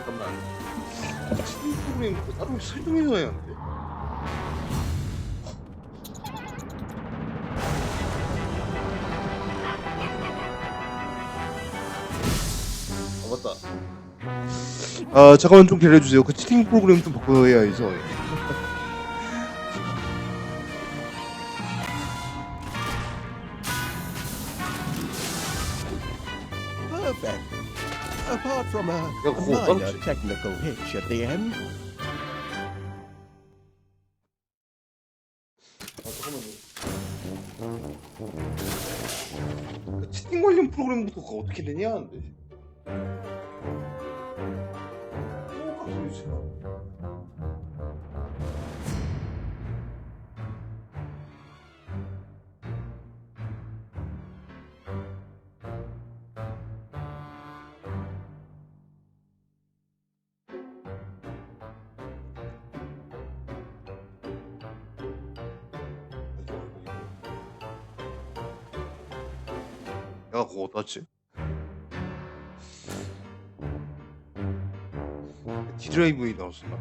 잠깐만. 채팅 프로그램 따로 설정해서 해야 하는데. 맞다. 아 잠깐만 좀 기다려주세요. 그 채팅 프로그램 좀 바꿔야 해서. Perfect. Apart from a 그거 minor 깜찍. technical hitch at the end. 아 잠깐만요. 그 채팅 관련 프로그램부터 그거 어떻게 되냐 하는데. 깜짝이야. 내가 그거 어디다 지 D드라이브에 나왔었나?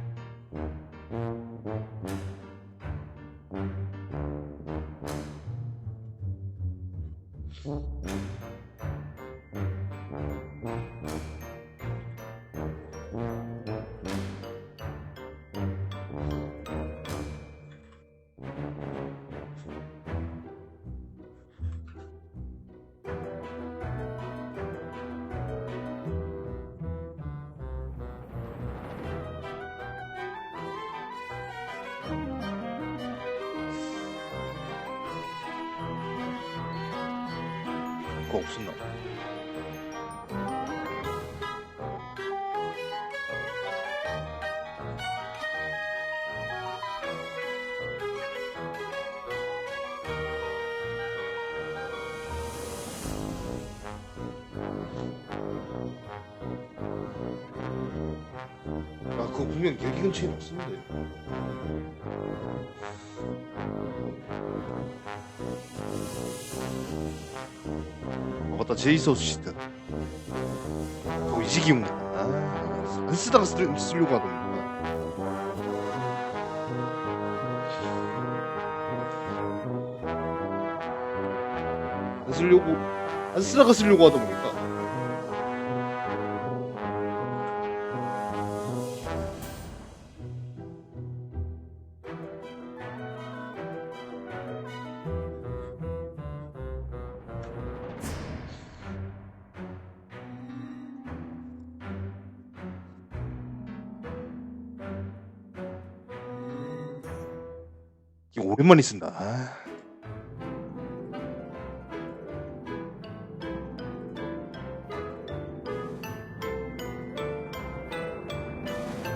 그거 없었나? 아 그거 분명 여기 근처에 없었는데. 아 맞다 제이서스 시트. 그거 이제 기억나. 안 쓰다가 쓰려고 하던데. 안 쓰다가 쓰려고 하다 보니까. 이게 오랜만에 쓴다. 아.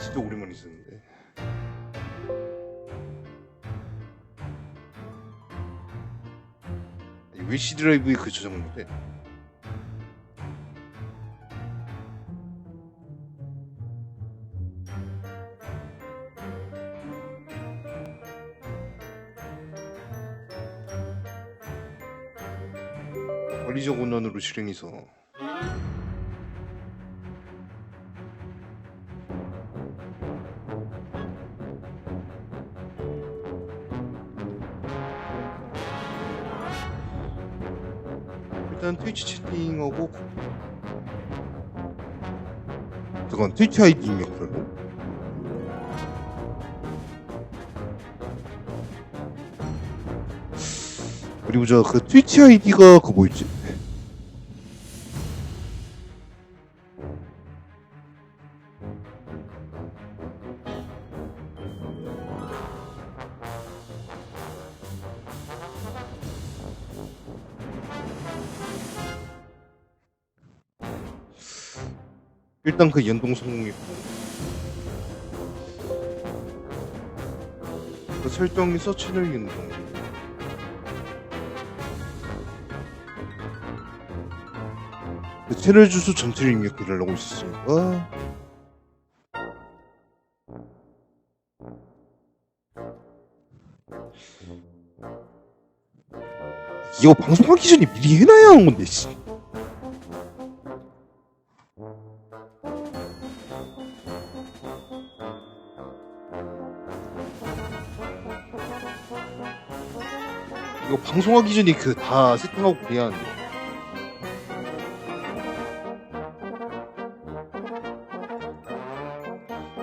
진짜 오랜만에 쓰는데. 왜 C 드라이브에 그 저장을 못해? 권리적 원안으로 실행해서. 일단 트위치 채팅하고 잠깐 트위치 아이디 입력하라고? 그리고 저 그 트위치 아이디가 그 뭐였지? 일단 그 연동 성공했고 그 설정에서 채널 연동 그 채널 주소 전체를 입력을 하고 있었으니까 이거 방송하기 전에 미리 해놔야 하는 건데 씨. 이거 방송하기 전에 그 다 세팅하고 그래야 하는데.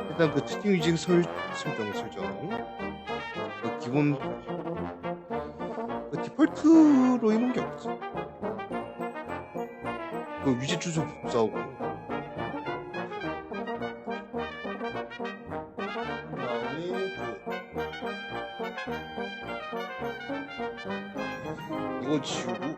일단 그 특징 위징 설정. 그 기본 그 디폴트로 해놓은 게 없어. 그 위치 추적 복사하고. 그다음에 이거 지우고.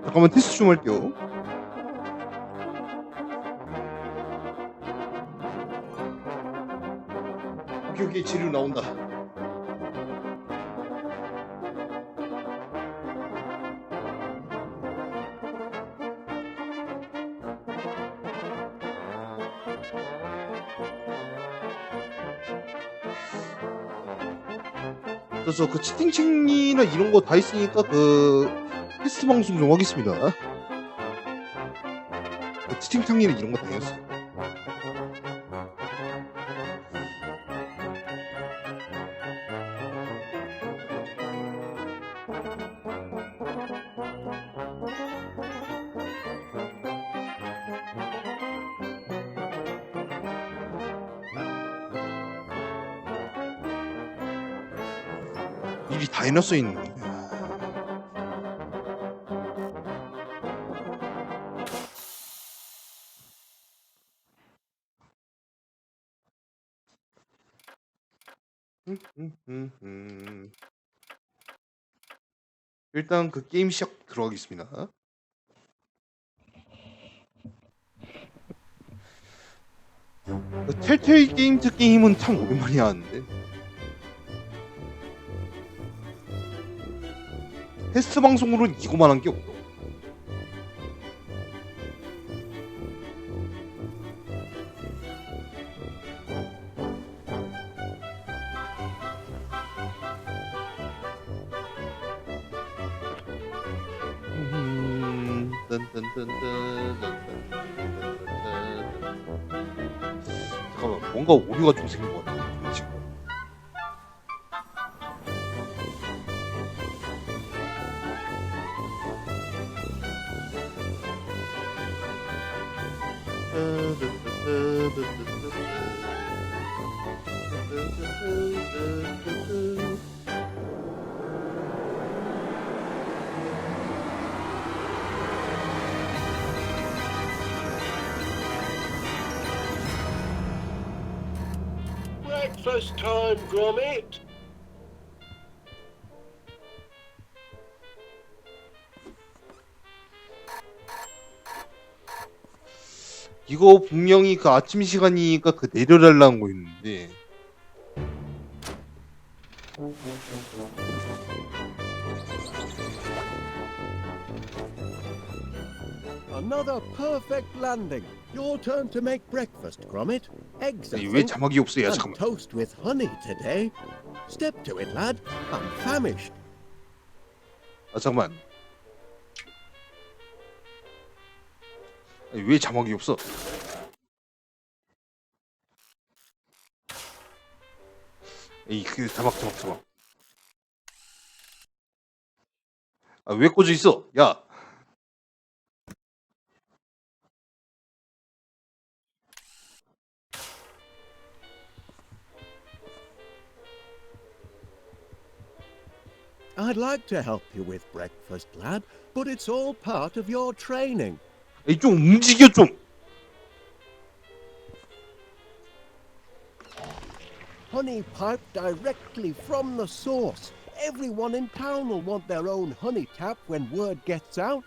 잠깐만 테스트 좀 할게요. 오케이 재료 나온다. 그래서 그 채팅창이나 이런 거 다 있으니까 그 테스트 방송 좀 하겠습니다. 그 채팅창이나 이런 거 다 했어요. 일이 다 해놨어 있는 거. 일단 그 게임 시작 들어가겠습니다. 그 텔텔 게임즈 게임은 참 오랜만에 하는데 테스트 방송으로는 이거만 한 게 없어. 잠깐만 뭔가 오류가 좀 생긴 것 같아 지금. Breakfast time, Gromit. 이거 분명히 그 아침 시간이니까 그 내려달라는 거 있는데 Another perfect landing. Your turn to make breakfast, Gromit. Eggs, I 왜 think, 자막이 없어? 야 and 잠깐만. toast with honey today. Step to it, lad. I'm famished. 아 잠깐만. 왜 자막이 없어? 이 그 자막. 아 왜 꺼져 있어? 야. I'd like to help you with breakfast, lad, but it's all part of your training. 좀 움직여 좀. Honey piped directly from the source. Everyone in town will want their own honey tap when word gets out.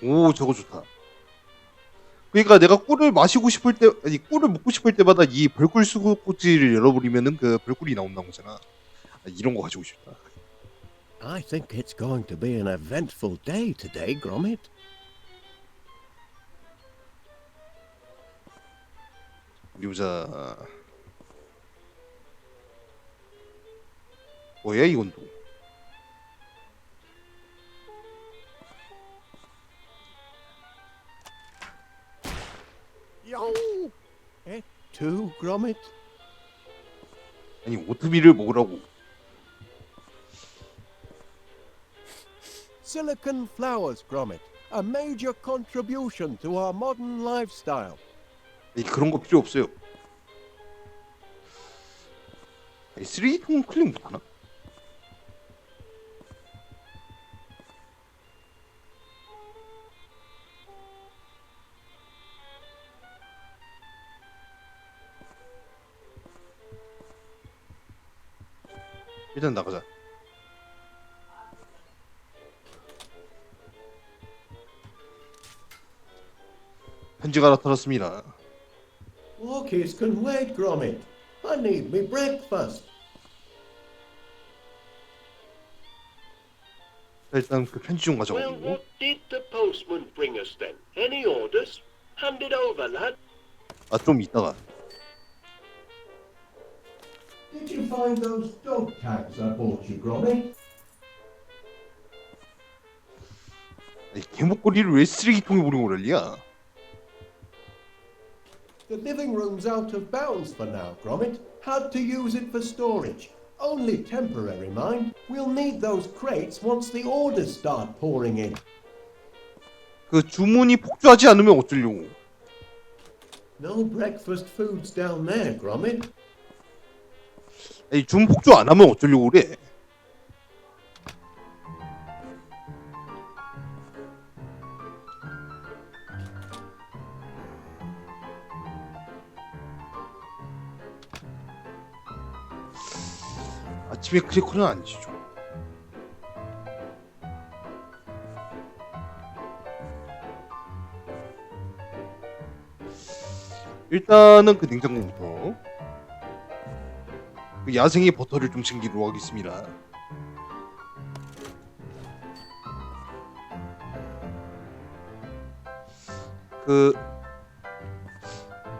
오 저거 좋다. 그러니까 내가 꿀을 마시고 싶을 때, 아니 꿀을 먹고 싶을 때마다 이 별꿀 수국꽂이를 열어버리면은 그 별꿀이 나온다는 거잖아. 아, 이런 거 가지고 싶다. I think it's going to be an eventful day today, Gromit. 우리 보자. 뭐야 이건 또? Gromit? 아니 오트밀을 먹으라고. Silicon flours, Gromit. A major contribution to our modern lifestyle. 아니, 그런 거 필요 없어요. 아니, 쓰레기통 클릭 못하나? 일단 나가자. 편지가 나타났습니다. Walkies can wait, Gromit. I need me breakfast. 자, 일단 그 편지 좀 Well, 가져가고. what did the postman bring us then? Any orders? Hand it over, lad. 아, 좀 이따가. Did you find those dog tags I bought you, Gromit? 아니, 개목걸이를 왜 쓰레기통에 버리고 그럴리야? The living room's out of bounds for now, Gromit. Had to use it for storage. Only temporary, mind. We'll need those crates once the orders start pouring in. 그 주문이 폭주하지 않으면 어쩌려고? No breakfast foods down there, Gromit. 아니, 주문 폭주 안 하면 어쩌려고 그래? 아침에 크래커는 아니죠. 일단은 그 냉장고부터 그 야생의 버터를 좀 챙기도록 하겠습니다. 그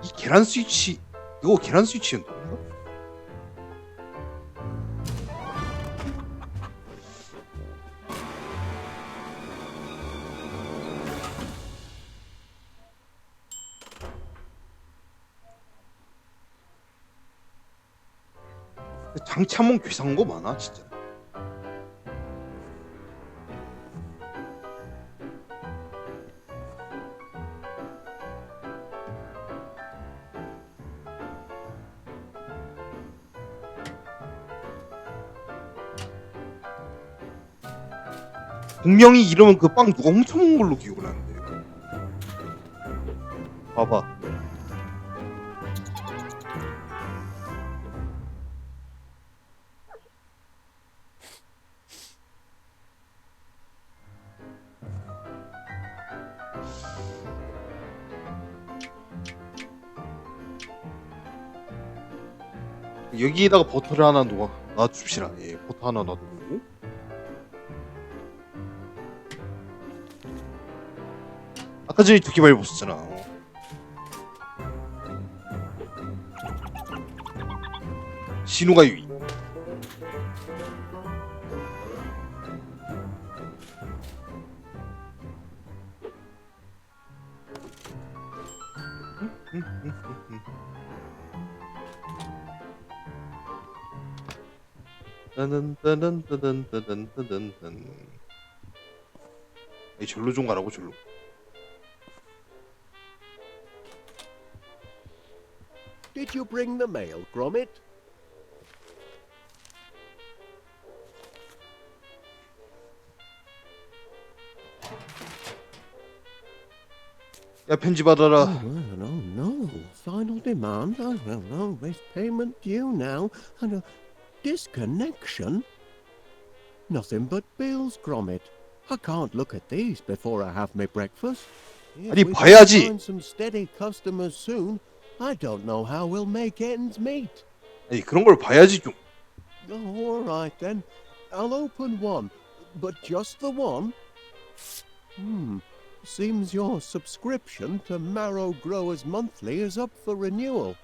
이 계란 스위치 이거 계란 스위치였나? 장치 한번 괴상한 거 많아 진짜. 분명히 이러면 그 빵 누가 훔쳐먹은 걸로 기억을 하는데. 봐봐. 여기에다가 버터를 하나 놔줍시다. 예, 버터 하나 놔두고. 아까 전에 두 개발 입었었잖아. 신호가 유의. 따단따단따단따단따단. 이 절로 좀 가라고 절로. Did you bring the mail, Gromit? 야 편지 받아라. Oh no. Final demand. Oh, no. There's payment due now. And a disconnection? Nothing but bills, Gromit. I can't look at these before I have my breakfast. If 아니, we don't 봐야지. find some steady customers soon, I don't know how we'll make ends meet. 아니 그런 걸 봐야지 좀. Oh, all right then. I'll open one, but just the one. Seems your subscription to Marrow Growers Monthly is up for renewal.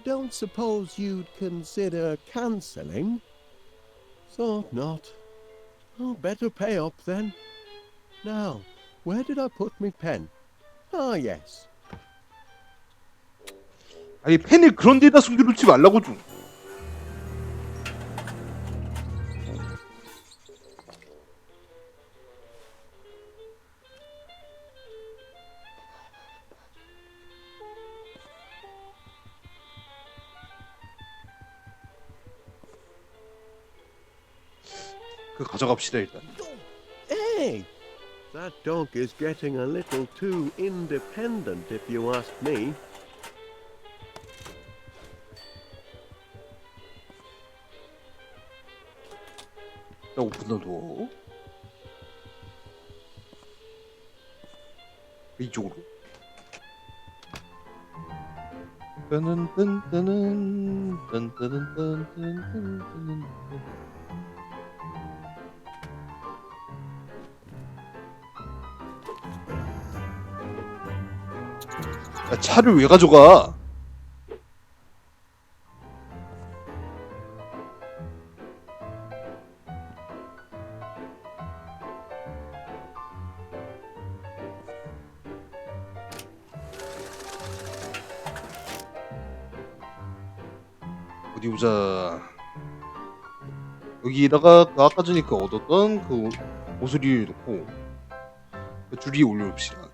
Don't suppose you'd consider cancelling? Thought not. Oh, better pay up then. Now, where did I put my pen? Ah, yes. 아니 펜을 그런 데다 숨겨놓지 말라고 좀. 그 가져갑시다 일단. Hey! That dog is getting a little too independent, if you ask me. 자, 오픈 더 도어. 이쪽으로. 딴딴딴딴 딴딴딴딴딴딴. 야, 차를 왜 가져가? 어디 보자. 여기다가 그 아까 전에 그 얻었던 그 모서리를 놓고 그 줄 위에 올려놓읍시다.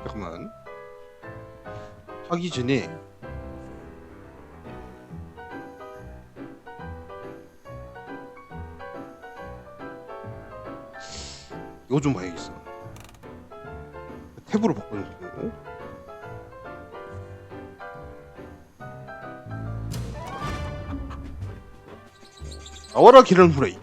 잠깐만. 하기 전에 이거 좀 봐야겠어. 탭으로 바꿔놓고. 나와라 계란 후라이.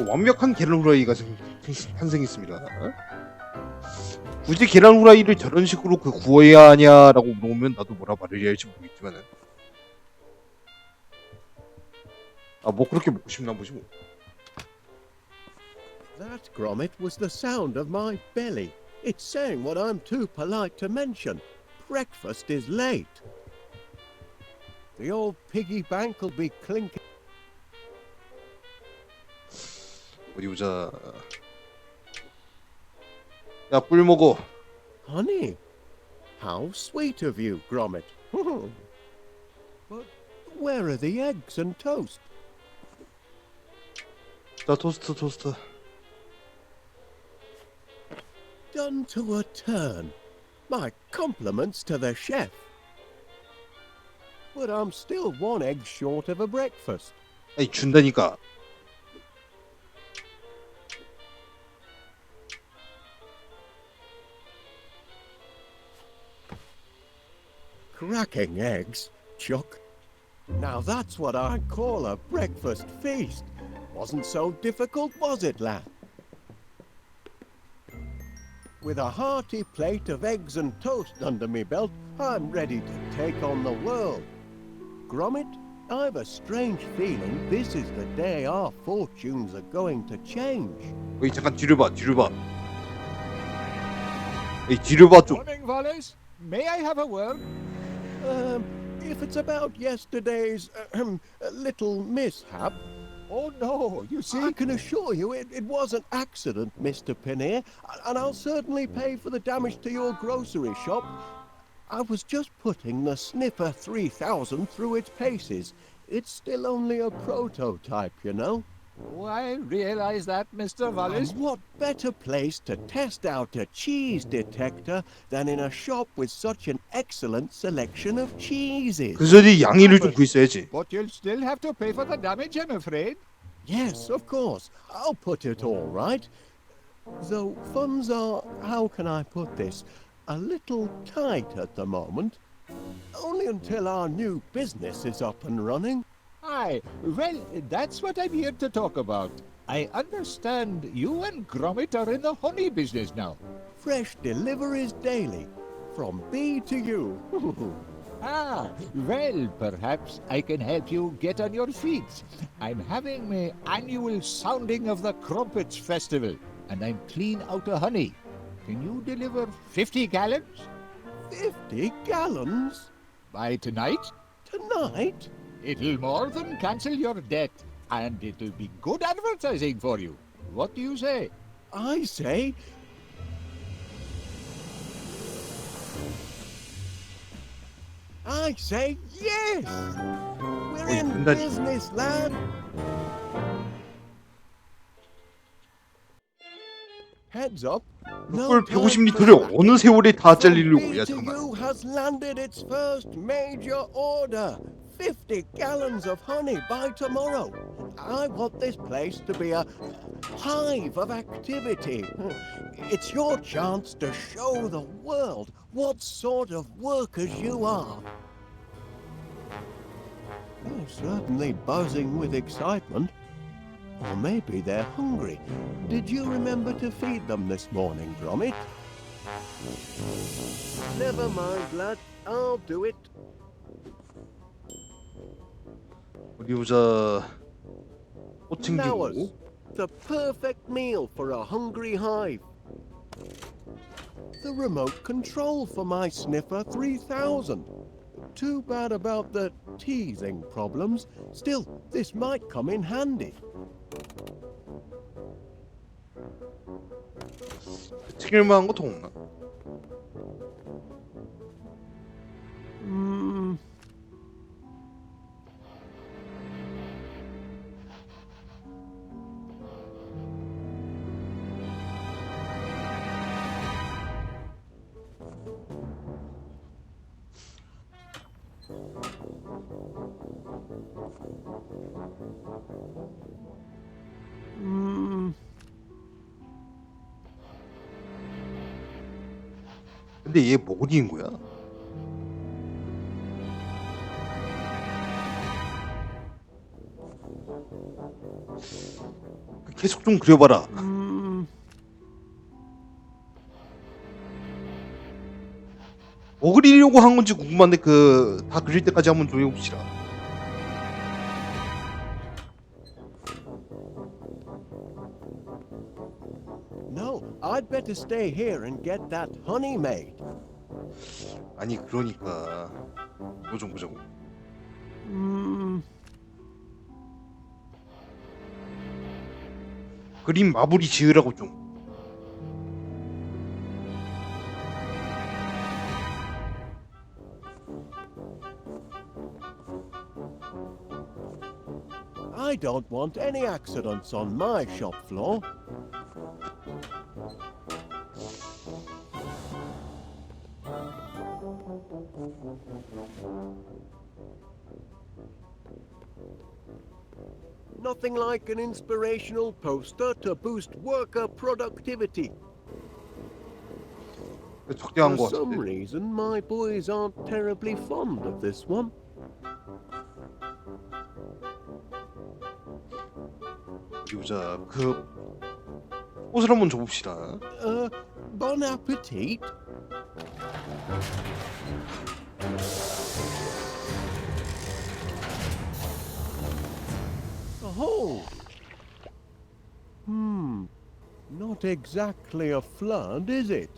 완벽한 계란 후라이가 탄생했습니다. 굳이 계란 후라이를 저런 식으로 그 구워야 하냐라고 물어보면 나도 뭐라 말을 해야 할지 모르겠지만은 아 뭐 그렇게 먹고 싶나 보지 뭐. That, Gromit, was the sound of my belly. It's saying what I'm too polite to mention. Breakfast is late. The old piggy bank will be clinking. 어디 보자. 야 꿀 먹어. Honey, how sweet of you, Gromit. But where are the eggs and toast? 자 토스트. Done to a turn. My compliments to the chef. But I'm still one egg short of a breakfast. 아니 준다니까. Cracking eggs, Chuck. Now that's what I call a breakfast feast. Wasn't so difficult, was it, lad? With a hearty plate of eggs and toast under me belt, I'm ready to take on the world. Gromit, I've a strange feeling this is the day our fortunes are going to change. 어이 잠깐 뒤를 봐. 이 뒤를 봐 좀. Morning, Wallace. May I have a word? If it's about yesterday's little mishap, Oh, no. You see, I can assure you it was an accident, Mr. Pinnear, and I'll certainly pay for the damage to your grocery shop. I was just putting the Sniffer 3000 through its paces. It's still only a prototype, you know. oh, I realize that, Mr. Wallace. And what better place to test out a cheese detector than in a shop with such an excellent selection of cheeses? 그 전에 양해를 좀 구했어야지. But you'll still have to pay for the damage, I'm afraid. Yes, of course. I'll put it all right. Though funds are, how can I put this, a little tight at the moment. Only until our new business is up and running. Aye, well, that's what I'm here to talk about. I understand you and Gromit are in the honey business now. Fresh deliveries daily, from bee to you. Ah, well, perhaps I can help you get on your feet. I'm having my annual sounding of the Crumpets Festival, and I'm clean out of honey. Can you deliver 50 gallons? 50 gallons? By tonight? Tonight? It'll more than cancel your debt, and it'll be good advertising for you. What do you say? I say... I say yes! We're in 된다니. business, lad! Heads up. 꿀 150리터를 어느 세월에 다 잘리려고. 야 잠깐만. B2U has landed its first major order. 50 gallons of honey by tomorrow. I want this place to be a hive of activity. It's your chance to show the world what sort of workers you are. They're certainly buzzing with excitement. Or maybe they're hungry. Did you remember to feed them this morning, Gromit? Never mind, lad. I'll do it. 어디 보자. 꽃 Flowers. 챙기고. The perfect meal for a hungry hive. The remote control for my Sniffer 3000. Too bad about the teething problems. Still, this might come in handy. 챙길 만한 거 더 없나? 근데 얘 뭐 어디인 거야? 계속 좀 그려봐라. 뭐 그리려고 한 건지 궁금한데 그 다 그릴 때까지 한번 조여봅시다. No, I'd better stay here and get that honey made. 아니 그러니까 뭐 좀 보자고. 그림 마무리 지으라고 좀. I don't want any accidents on my shop floor. Nothing like an inspirational poster to boost worker productivity. 적당한 For 거 some 같은데. reason, my boys aren't terribly fond of this one. 어디 보자. 그 옷을 한번 줘봅시다. Bon appetit. Oh. Not exactly a flood, is it?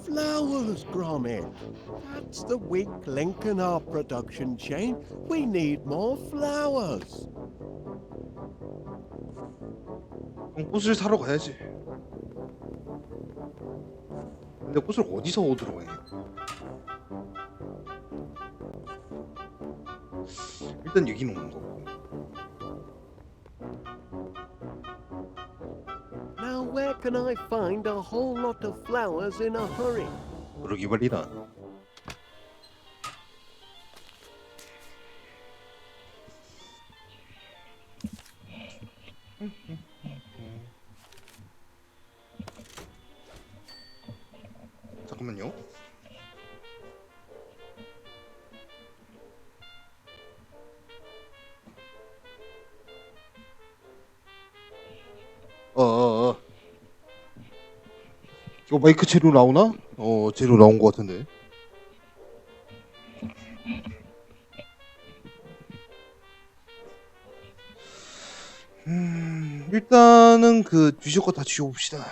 Flowers, Gromit. That's the weak link in our production chain. We need more flowers. 그럼 꽃을 사러 가야지. 근데 꽃을 어디서 얻으러 가야 해? 일단 여기는 없는 거고. Now where can I find a whole lot of flowers in a hurry? 그러기 말이다. 잠깐만요. 이거 마이크 제로 나오나? 제로 나온 것 같은데. 일단은 그 뒤질 거 다 지워봅시다.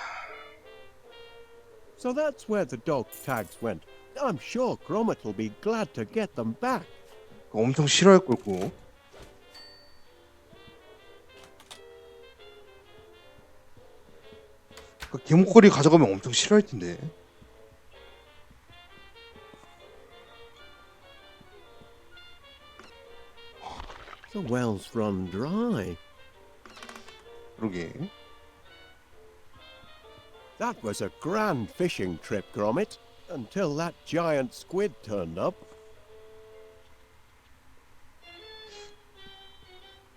So that's where the dog tags went. I'm sure Gromit will be glad to get them back. 엄청 싫어할 걸고. 그 개목걸이 가져가면 엄청 싫어할 텐데. The well's run dry. 그러게. That was a grand fishing trip, Gromit, until that giant squid turned up.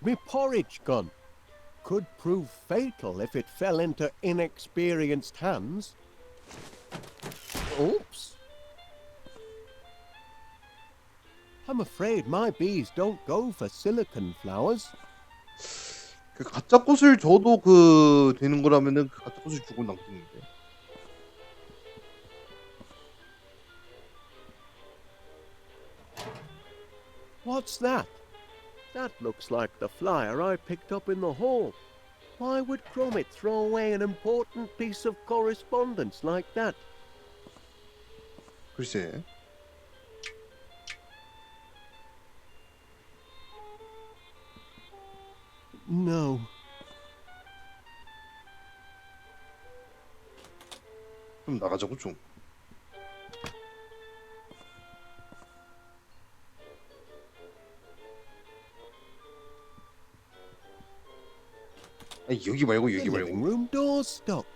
Me porridge gun could prove fatal if it fell into inexperienced hands. Oops. I'm afraid my bees don't go for silicon flowers. 그 가짜 꽃을 줘도 그 되는 거라면은 그 가짜 꽃을 주고 남기는데. What's that? That looks like the flyer I picked up in the hall. Why would Gromit throw away an important piece of correspondence like that? 글쎄. No. 좀 나가자고 좀. 아니, 여기 말고 The 여기 living 말고. room door's stuck.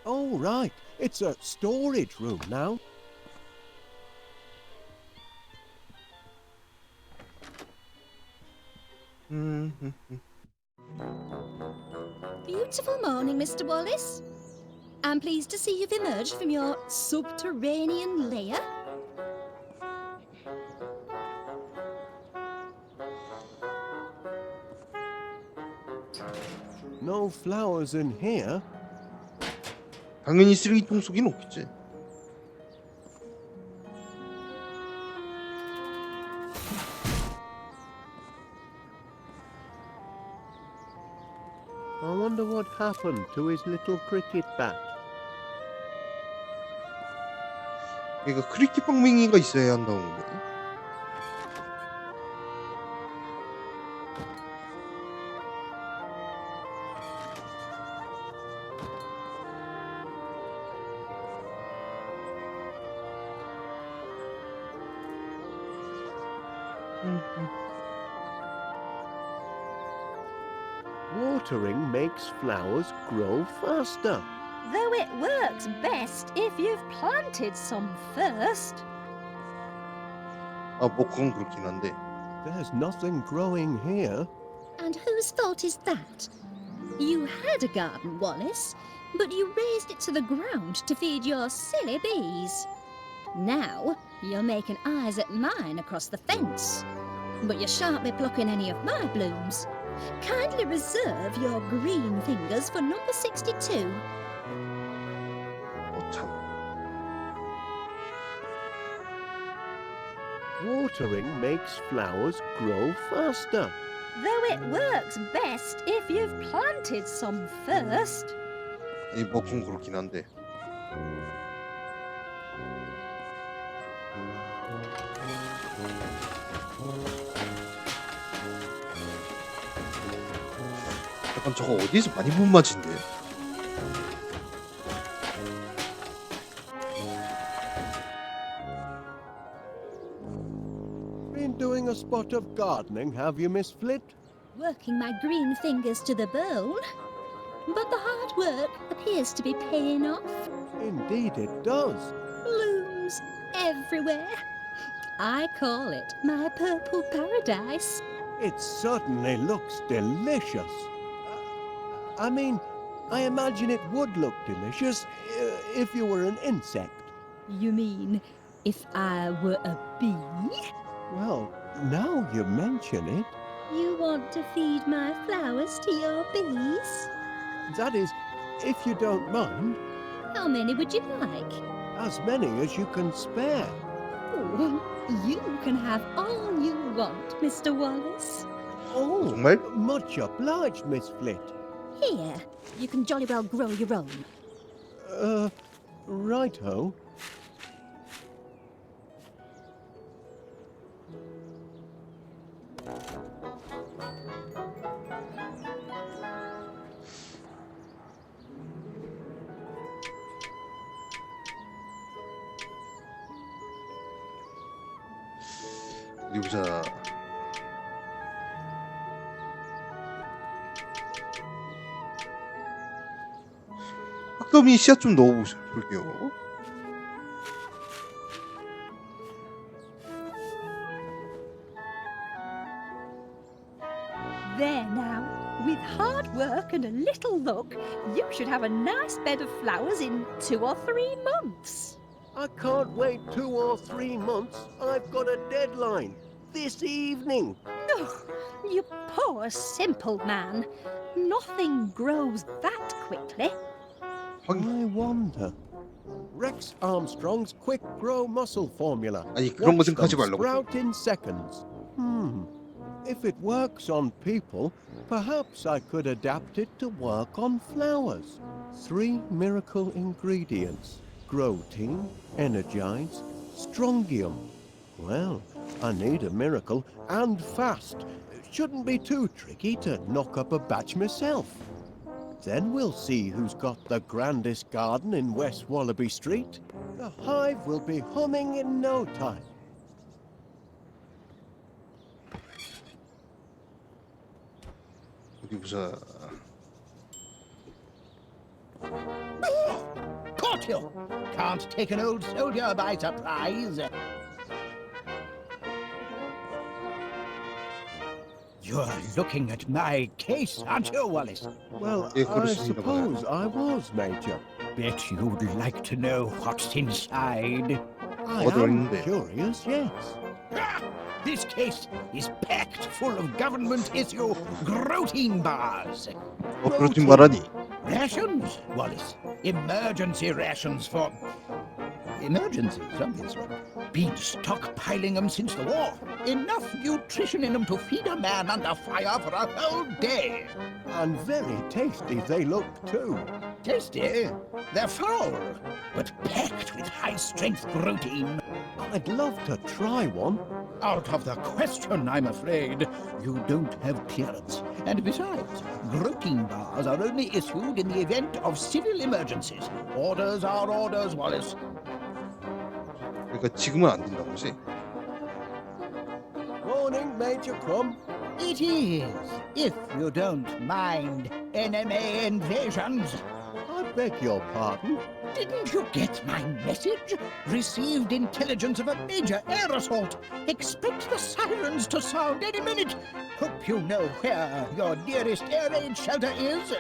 Oh, right. It's a storage room now. Beautiful morning, Mr. Wallace. I'm pleased to see you've emerged from your subterranean lair. No flowers in here. 당연히 쓰레기통 속엔 없겠지. I wonder what happened to his little cricket bat. 그러니까 크리켓 방맹이가 있어야 한다는 거네. Watering makes flowers grow faster. Though it works best if you've planted some first. 아, 뭐 그건 그렇긴 한데. There's nothing growing here. And whose fault is that? You had a garden, Wallace, but you razed it to the ground to feed your silly bees. Now you're making eyes at mine across the fence. But you shan't be plucking any of my blooms. Kindly reserve your green fingers for number 62. 참. Watering makes flowers grow faster. Though it works best if you've planted some first. 아니, 뭐 그건 그렇긴 한데. 약간 저거 어디서 많이 본 맛인데? Been doing a spot of gardening, have you, Miss Flit? Working my green fingers to the bone. But the hard work appears to be paying off. Indeed it does. Blooms everywhere. I call it my purple paradise. It certainly looks delicious. I mean, I imagine it would look delicious if you were an insect. You mean if I were a bee? Well, now you mention it, You want to feed my flowers to your bees? that is, if you don't mind, How many would you like? as many as you can spare. Oh, you can have all you want, Mr. Wallace. Oh, 정말? much obliged, Miss Flit. Here, you can jolly well grow your own. Righto. 어디 보자. 학점이 씨앗 좀 넣어볼게요. There now. With hard work and a little luck, you should have a nice bed of flowers in 2 or 3 months. I can't wait 2 or 3 months. I've got a deadline. This evening. Oh, you poor, simple man. Nothing grows that quickly. I wonder. Rex Armstrong's quick grow muscle formula. 아니 그런 거 Watch 생각하지 them 말라고. sprout in seconds. If it works on people, perhaps I could adapt it to work on flowers. 3 miracle ingredients. Grow-team, energize, strongium. Well, I need a miracle and fast. Shouldn't be too tricky to knock up a batch myself. Then we'll see who's got the grandest garden in West Wallaby Street. The hive will be humming in no time. 어디 보자. Caught you! Can't take an old soldier by surprise. You're looking at my case, aren't you, Wallace? Well, 예, I 그렇습니다, suppose I was, Major. Bet you'd like to know what's inside. I What do I am need? curious, yes. Ah, this case is packed full of government-issue protein bars. 그렇진 말하니. Rations, Wallace. Emergency rations for... emergencies, obviously. Been stockpiling them since the war. Enough nutrition in them to feed a man under fire for a whole day. And very tasty they look, too. Tasty. They're foul, but packed with high-strength protein. I'd love to try one. Out of the question, I'm afraid. You don't have clearance. And besides, protein bars are only issued in the event of civil emergencies. Orders are orders, Wallace. 그러니까 지금은 안 된다고 그지? Morning, Major Crumb. It is, if you don't mind enemy invasions. I beg your pardon. Didn't you get my message? Received intelligence of a major air assault. Expect the sirens to sound any minute. Hope you know where your nearest air raid shelter is.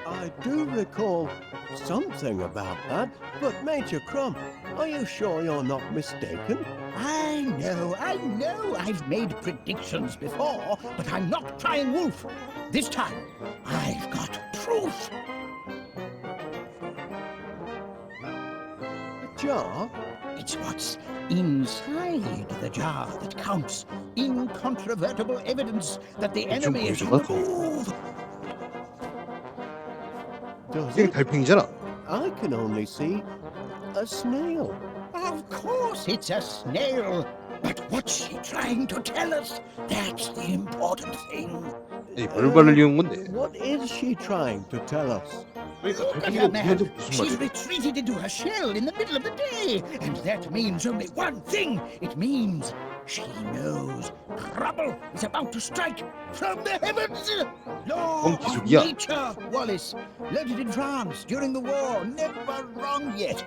I do recall something about that, but Major Crumb, are you sure you're not mistaken? I know. I've made predictions before, but I'm not trying wolf. This time, I've got proof. A jar? It's what's inside the jar that counts. Incontrovertible evidence that the enemy is on the move. Does 그냥 it? 달팽이잖아. I can only see a snail. Of course it's a snail. But what's she trying to tell us? That's the important thing. 아니 뭘 바르려는 건데? What is she trying to tell us? 그러니까 Look at 달팽이가 her, man. 우리한테 무슨 She's 말이야? retreated into her shell in the middle of the day. And that means only one thing. It means she knows trouble is about to strike from the heavens. Law 뭔 of 기술이야? nature, Wallace. Learned it in France during the war. Never wrong yet.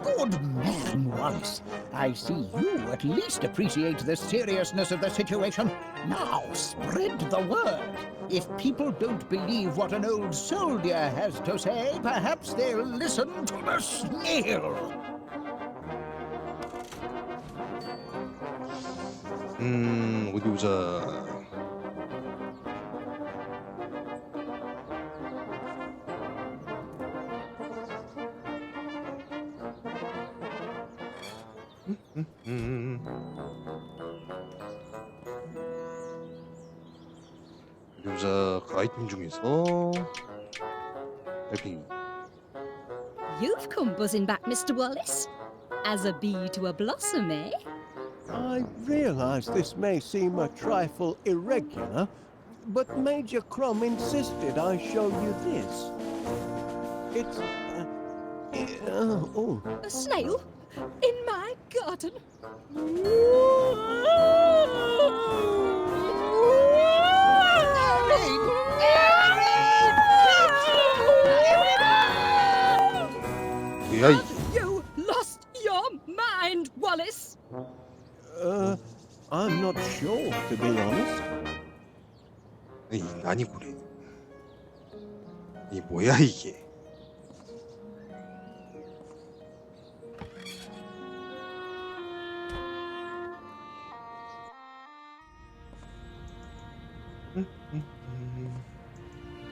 Good man, Wallace. I see you at least appreciate the seriousness of the situation. Now spread the word. If people don't believe what an old soldier has to say, perhaps they'll listen to the snail. 어디 보자. 어디 보자. 그 아이템 중에서 달팽이. You've come buzzing back, Mr. Wallace. As a bee to a blossom, eh? I realize this may seem a trifle irregular, but Major Crumb insisted I show you this. It's... oh, A snail? In my garden? 뭐야 이? You lost your mind, Wallace! I'm not sure, to be honest. 이 난이고래. 이 뭐야 이게?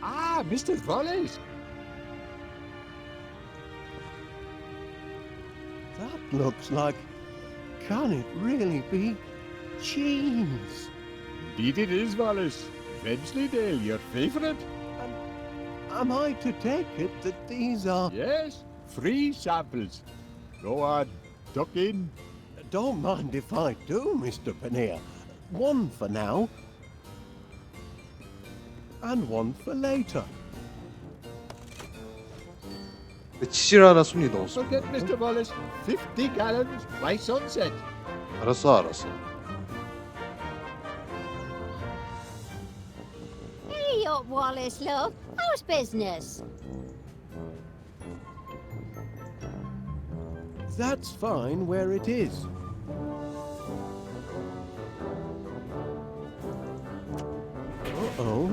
Ah, Mr. Wallace. That looks like... Can it really be cheese? Indeed it is, Wallace. Wensleydale, your favourite? Am I to take it that these are... Yes, free samples. Go on, tuck in. Don't mind if I do, Mr. Paneer. One for now. And one for later. 그 치질 하나 손이 넣었어. Forget, Mr. Wallace. 50 gallons by sunset. 알았어, 알았어. Hey up, Wallace, love. How's business? That's fine where it is. Uh-oh.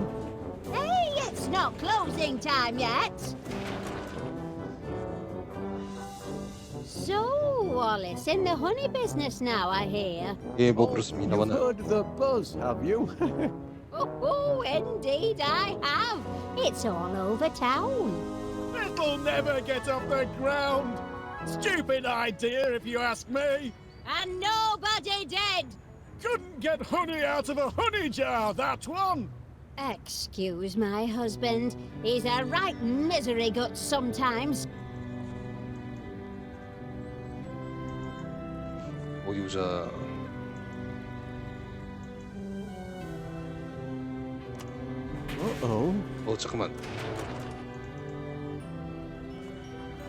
Hey, it's not closing time yet. So, Wallace, in the honey business now, I hear. 예, 뭐 You've 그렇습니다만. heard the buzz, have you? Oh, indeed I have. It's all over town. It'll never get off the ground. Stupid idea, if you ask me. And nobody did. Couldn't get honey out of a honey jar, that one. Excuse my husband. He's a right misery gut sometimes. 어디 보자. Uh-oh. 잠깐만.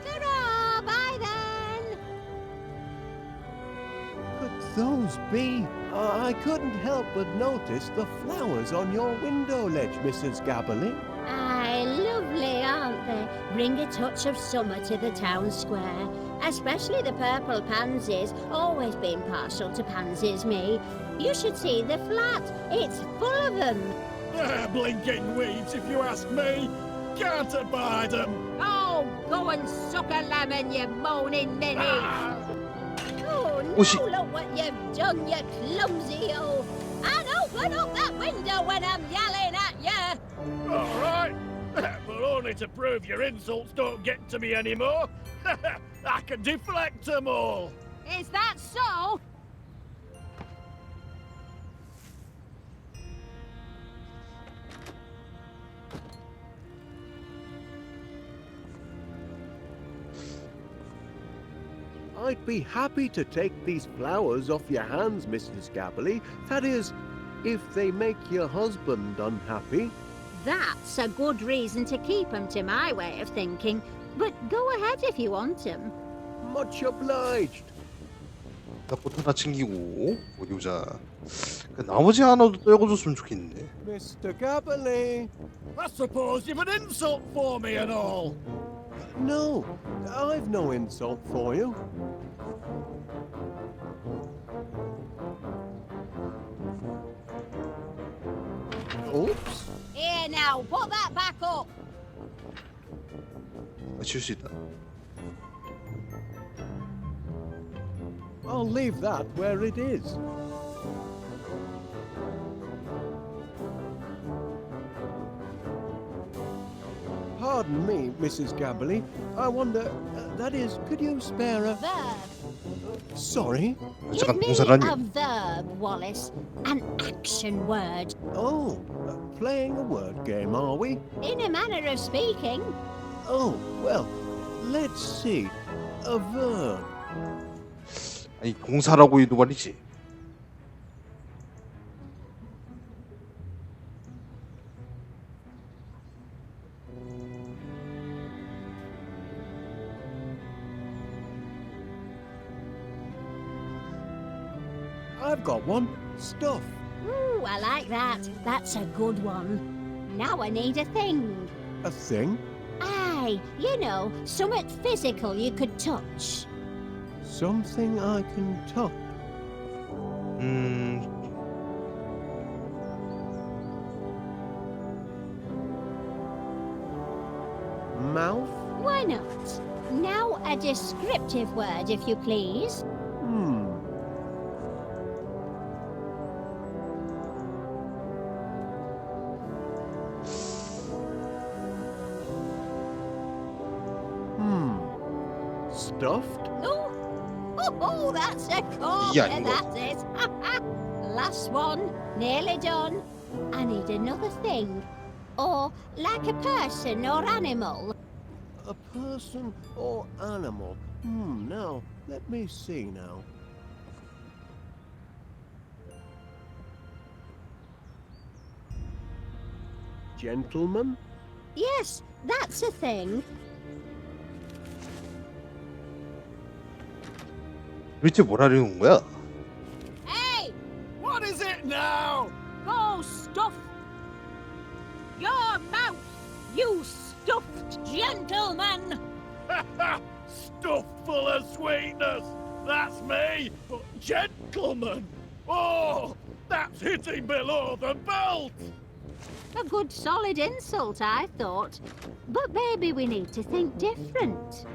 Ta-ra! Bye then. Could those be? I couldn't help but notice the flowers on your window ledge, Mrs. Gabberley. Aye, lovely, aren't they? Bring a touch of summer to the town square. Especially the purple pansies. Always been partial to pansies, me. You should see the flat. It's full of them. Blinking weeds, if you ask me. Can't abide them. Oh, go and suck a lemon, you moaning ninny. Oh, no, Oh, she- look what you've done, you clumsy oaf. And open up that window when I'm yelling at you. All right. But only to prove your insults don't get to me anymore. I can deflect them all. Is that so? I'd be happy to take these flowers off your hands, Mrs. Gabberley. That is, if they make your husband unhappy. That's a good reason to keep 'em, to my way of thinking. But go ahead if you want 'em. Much obliged. 나꽃 하나 챙기고 어디 보자. 그 나머지 하나도 떨궈줬으면 좋겠네. Mr. Gabberley. I suppose you've an insult for me and all. No, I've no insult for you. Oops. Here now, put that back up. 칠 수 있다. I'll leave that where it is. Pardon me, Mrs. Gabberley. I wonder, that is, could you spare a... Verb. Sorry? Give 잠깐 me 동사라니. a verb, Wallace. An action word. Oh, playing a word game, are we? In a manner of speaking. Oh, well, let's see. A verb. 아니 동사라고 해도 말이지. I've got one. Stuff. Ooh, I like that. That's a good one. Now I need a thing. A thing? Aye, you know, something physical you could touch. Something I can touch. Mouth? Why not? Now a descriptive word, if you please. Stuffed? Oh, that's a corker, Yeah, you that is. Last one, nearly done. I need another thing. Or like a person or animal. A person or animal? Now, let me see now. Gentleman? Yes, that's a thing. 도대체 뭘 하려는 거야? Hey, What is it now? go stuff your mouth, you stuffed gentleman. Stuffed full of sweetness. That's me. But gentlemen. Oh, that's hitting below the belt. A good solid insult, I thought. But maybe we need to think different.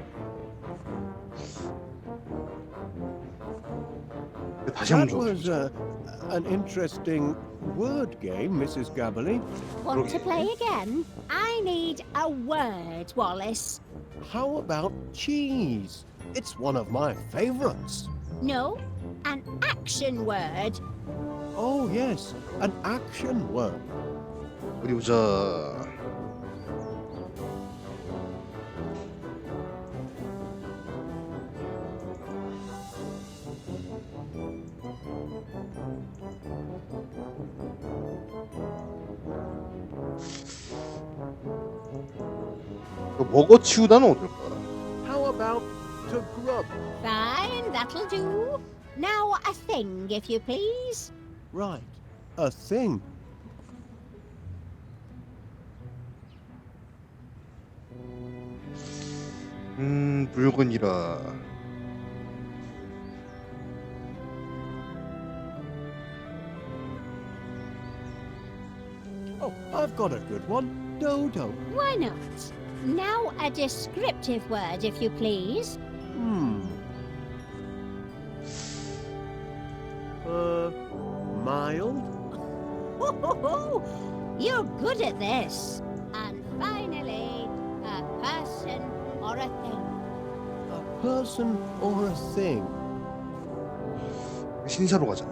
다시 한번 That 줘. was an interesting word game, Mrs. Gabberly. Want to play again? I need a word, Wallace. How about cheese? It's one of my favorites. No, an action word. Oh, yes, an action word. 어디 보자. 그 먹어 치우다는 어떨까? How about to grub? Fine, that'll do. Now a thing, if you please. Right, a thing. 물건이라. Oh, I've got a good one. Dodo. Why not? Now a descriptive word, if you please. Mild? You're good at this. And finally, a person or a thing. A person or a thing? 신사로 가자.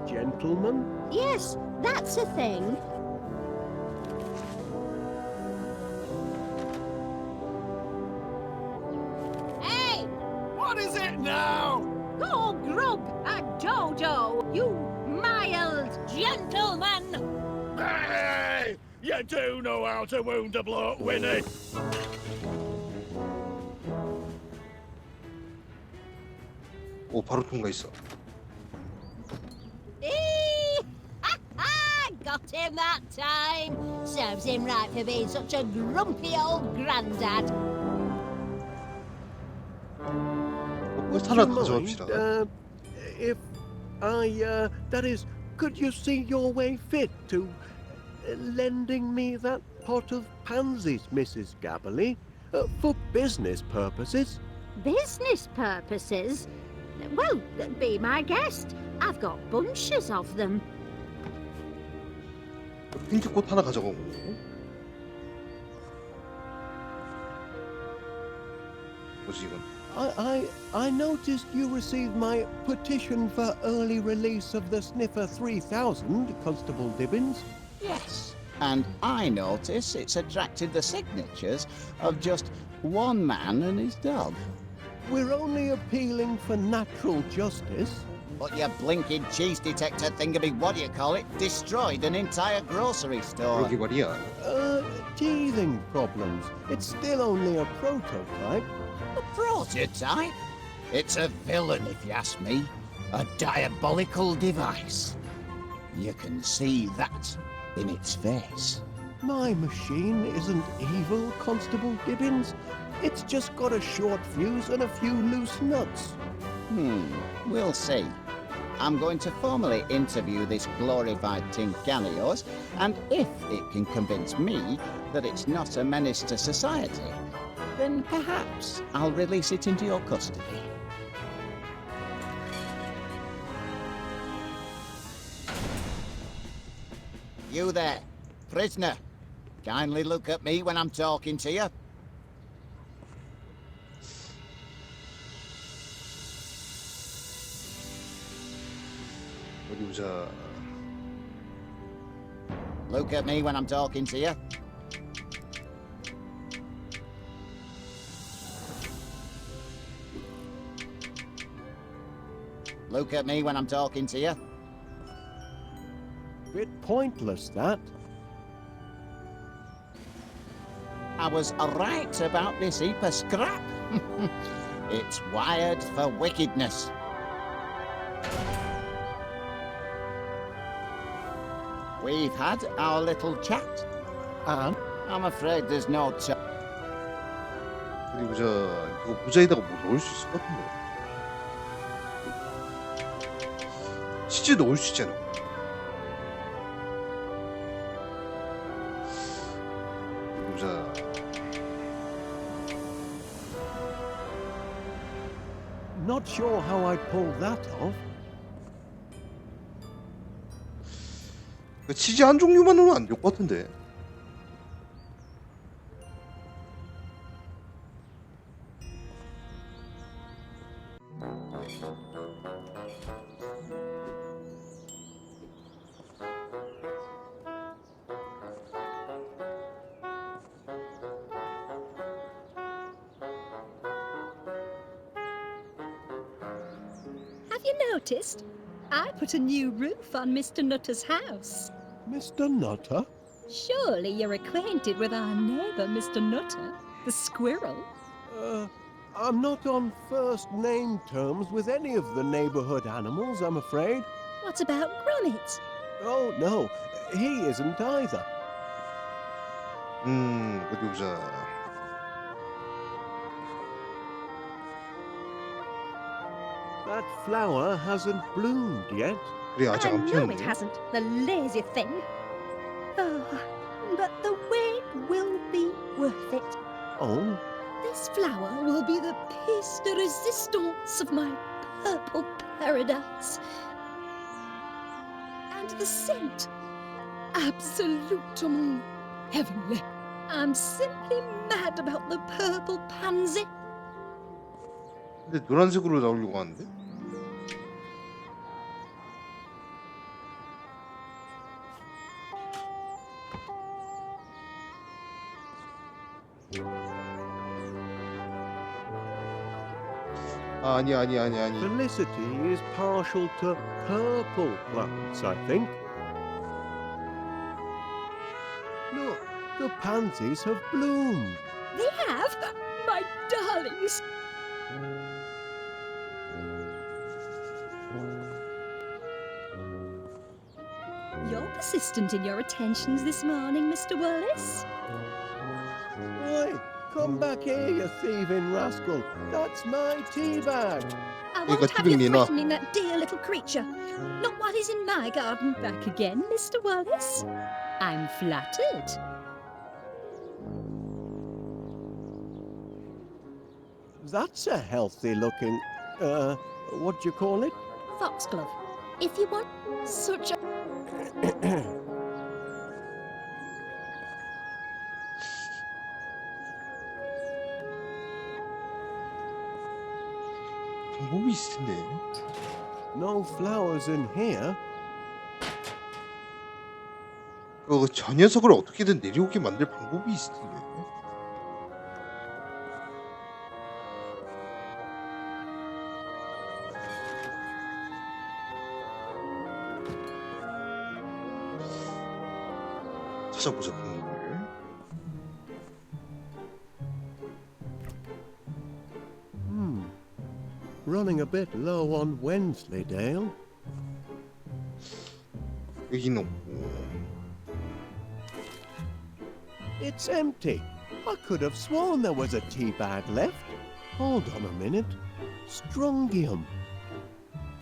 Gentleman? Yes, that's a thing. Hey, What is it now? go grub a dodo, you mild gentleman. Hey! You do know how to wound a bloke, Winnie. 오 바로 통과했어. Got him that time. Serves him right for being such a grumpy old grandad. 꽃 Would 하나 you 가져갑시다. mind, if I, that is, could you see your way fit to lending me that pot of pansies, Mrs. Gabberly, for business purposes? Business purposes? Well, be my guest. I've got bunches of them. 핑크꽃 하나 가져가고. 뭐지 이건? I noticed you received my petition for early release of the Sniffer 3000, Constable Dibbins. Yes, and I notice it's attracted the signatures of just one man and his dog. We're only appealing for natural justice. But your blinking cheese detector thingamy, what do you call it, destroyed an entire grocery store. 그러게 말이야. Teething problems. It's still only a prototype. A prototype? It's a villain, if you ask me. A diabolical device. You can see that in its face. My machine isn't evil, Constable Dibbins. It's just got a short fuse and a few loose nuts. We'll see. I'm going to formally interview this glorified tin can of yours, and if it can convince me that it's not a menace to society, then perhaps I'll release it into your custody. You there, prisoner. Kindly look at me when I'm talking to you. 어디 보자. Look at me when I'm talking to you. Look at me when I'm talking to you. Bit pointless, that. I was right about this heap of scrap. It's wired for wickedness. We've had our little chat, and I'm afraid there's no time. 어디 보자. 이거 모자에다가 뭐 넣을 수 있을 것 같은데. 치즈 넣을 수 있잖아. 어디 보자. Not sure how I'd pull that off. 치즈 한 종류만으로는 안 될 것 같은데. Have you noticed? I put a new roof on Mr. Nutter's house. Mr. Nutter? Surely you're acquainted with our neighbour, Mr. Nutter, the squirrel. I'm not on first name terms with any of the neighborhood animals, I'm afraid. What about Gromit? Oh, no, he isn't either. 어디 보자. That flower hasn't bloomed yet. 그래 아직 I 안 know it 피었네. hasn't, the lazy thing. Oh, but the wait will be worth it. Oh, This flower will be the pièce de résistance of my purple paradise. And the scent, absolutement heavenly. I'm simply mad about the purple pansy. 근데 노란색으로 나오려고 하는데? 아니. Felicity is partial to purple plants, I think. Look, the pansies have bloomed. They have, my darlings. You're persistent in your attentions this morning, Mr. Wallace. Oi, come back here, you thieving rascal. That's my tea bag. I You've won't got have to you be Nina. threatening that dear little creature. Not while he's in my garden. Back again, Mr. Wallace. I'm flattered. That's a healthy looking, what do you call it? Foxglove, if you want such a... 방법이 있을 텐데. No flowers in here. 저 녀석을 어떻게든 내려오게 만들 방법이 있을 텐데. 찾아보자 방법을. Running a bit low on Wensleydale. 여기는 없고. It's empty. I could have sworn there was a tea bag left. Hold on a minute. Strongium.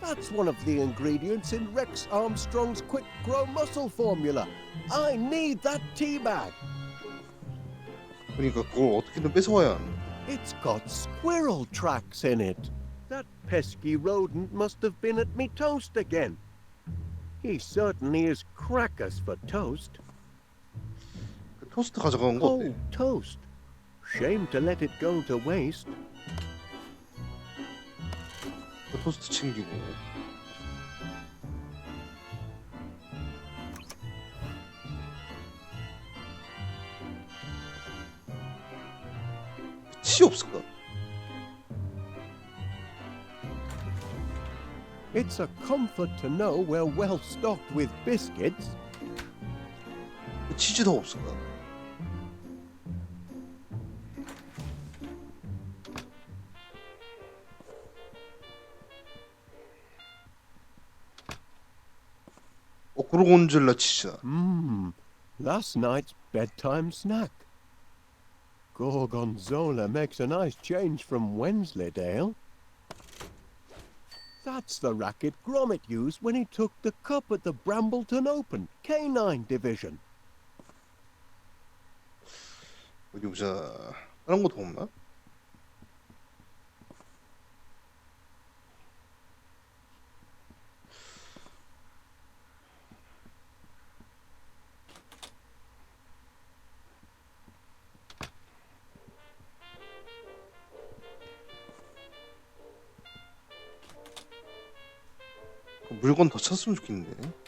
That's one of the ingredients in Rex Armstrong's Quick Grow Muscle formula. I need that tea bag. 그러니까 그걸 어떻게든 뺏어와야 하는. It's got squirrel tracks in it. That pesky rodent must have been at me toast again. He certainly is crackers for toast. 그 토스트 가져간 거 어때? Oh, toast. Shame to let it go to waste. 그 토스트 챙기고. 치 없을까? It's a comfort to know we're well stocked with biscuits. 치즈도 없을까? 고르곤졸라 치즈다. Last night's bedtime snack. Gorgonzola makes a nice change from Wensleydale. That's the racket Gromit used when he took the cup at the Brambleton Open, K9 division. 어디 보자. 다른 것도 없나? 물건 더 찾으면 좋겠는데.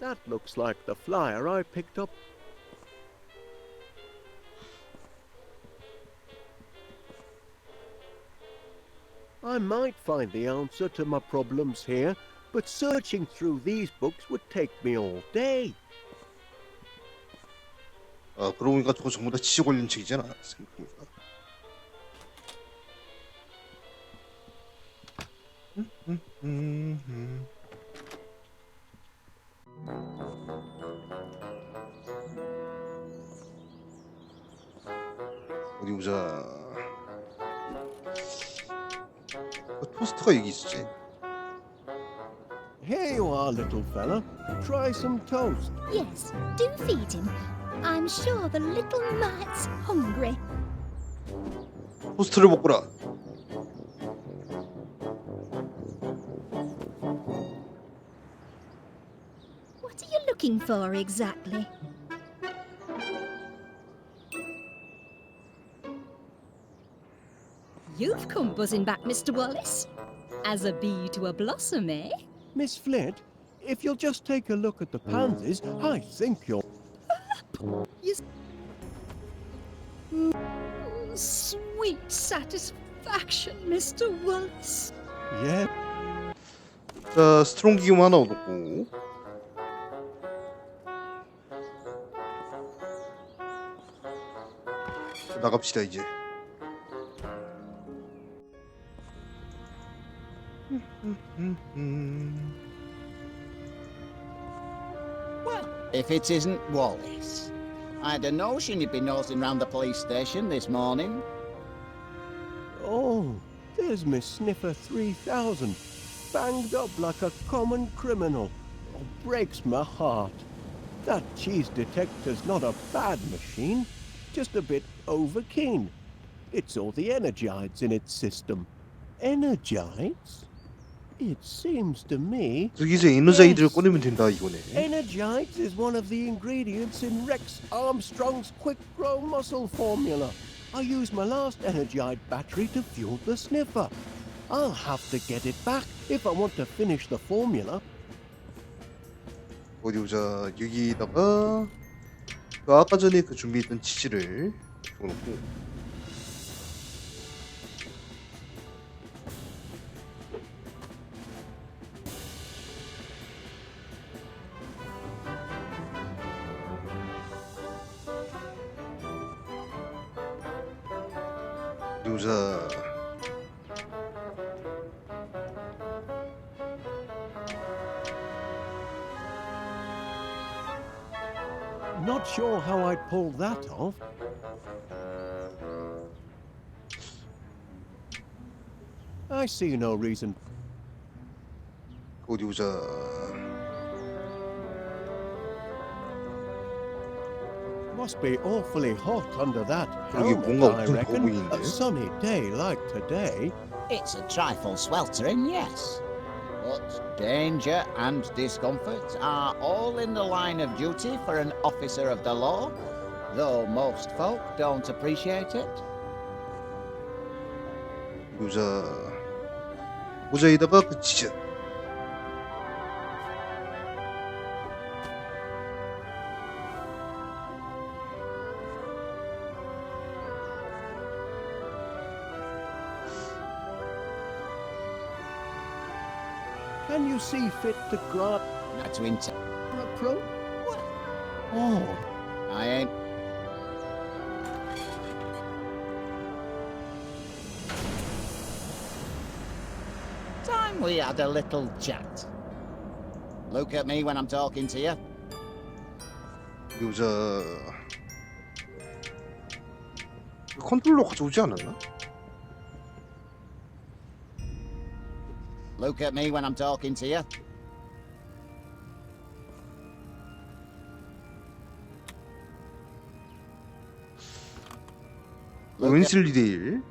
That looks like the flyer I picked up. I might find the answer to my problems here, but searching through these books would take me all day. 아, 그러고 보니까 저거 전부 다 치즈 관련 책이잖아. 생각해보니까. 어디 보자. 토스트가 여기 있었지. Here you are, little fella. Try some toast. Yes, do feed him. I'm sure the little mite's hungry. 토스트를 먹거라. What are you looking for exactly? You've come buzzing back, Mr. Wallace. As a bee to a blossom, eh? Miss Flint, if you'll just take a look at the pansies, I think you'll... Sweet satisfaction, Mr. Wallace. Yeah. 자, 스트롱기움 하나 얻었고. 나갑시다 이제. Well, if it isn't Wallace. I had a notion you'd be nosing round the police station this morning. Oh, there's Miss Sniffer 3000, banged up like a common criminal. breaks my heart. That cheese detector's not a bad machine, just a bit overkeen. It's all the energides in its system. Energides? It seems to me... 여기서 에너자이드를 Yes. 꺼내면 된다 이거네. Energides is one of the ingredients in Rex Armstrong's quick grow muscle formula. I used my last Energide battery to fuel the sniffer. I'll have to get it back if I want to finish the formula. 어디 보자. 여기다가 그 아까 전에 그 준비했던 치즈를 집어넣고 어디 보자. Not sure how I'd pull that off. I see no reason. 어디 보자. Must be awfully hot under that 여기 helmet, 뭔가 I 엄청 더워 reckon. 보이는데. A sunny day like today. It's a trifle sweltering, yes. But danger and discomfort are all in the line of duty for an officer of the law, though most folk don't appreciate it. 모자 모자에다가 그 치즈. Can you see fit to grab Not to inter- a pro? Oh, I ain't. Time we had a little chat. Look at me when I'm talking to you. 모자 컨트롤러 가져오지 않았나? Look at me when I'm talking to you. 웬슬리데일.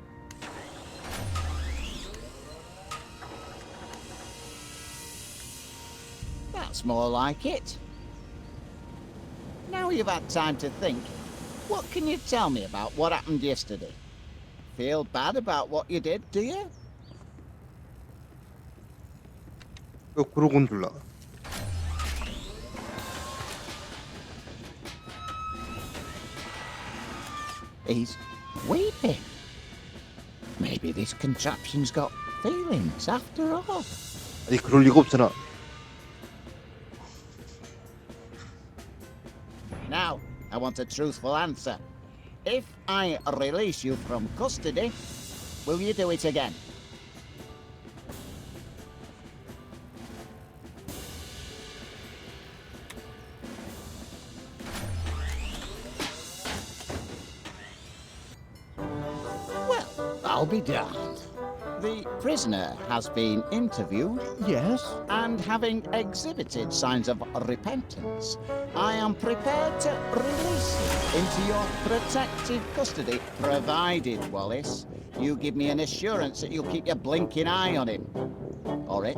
That's more like it. Now you've had time to think, what can you tell me about what happened yesterday? Feel bad about what you did, do you? 그로곤둘라. He's weeping. Maybe this contraption's got feelings after all. 아니 그럴 리가 없잖아. Now, I want a truthful answer. If I release you from custody, will you do it again? Well, I'll be damned. The prisoner has been interviewed yes. and having exhibited signs of repentance, I am prepared to release him into your protective custody, provided, Wallace, you give me an assurance that you'll keep your blinking eye on him. Or it.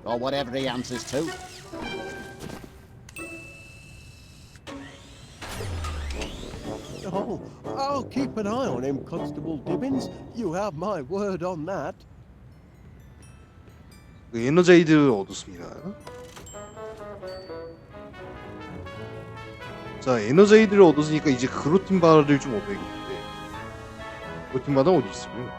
Or whatever he answers to. Oh, I'll keep an eye on him, Constable Dibbins. You have my word on that. 그 에너자이드 얻었습니다. 자, 에너자이드를 얻었으니까 이제 그로틴바를 좀 얻어야겠는데. 그로틴바는 어디 있으면?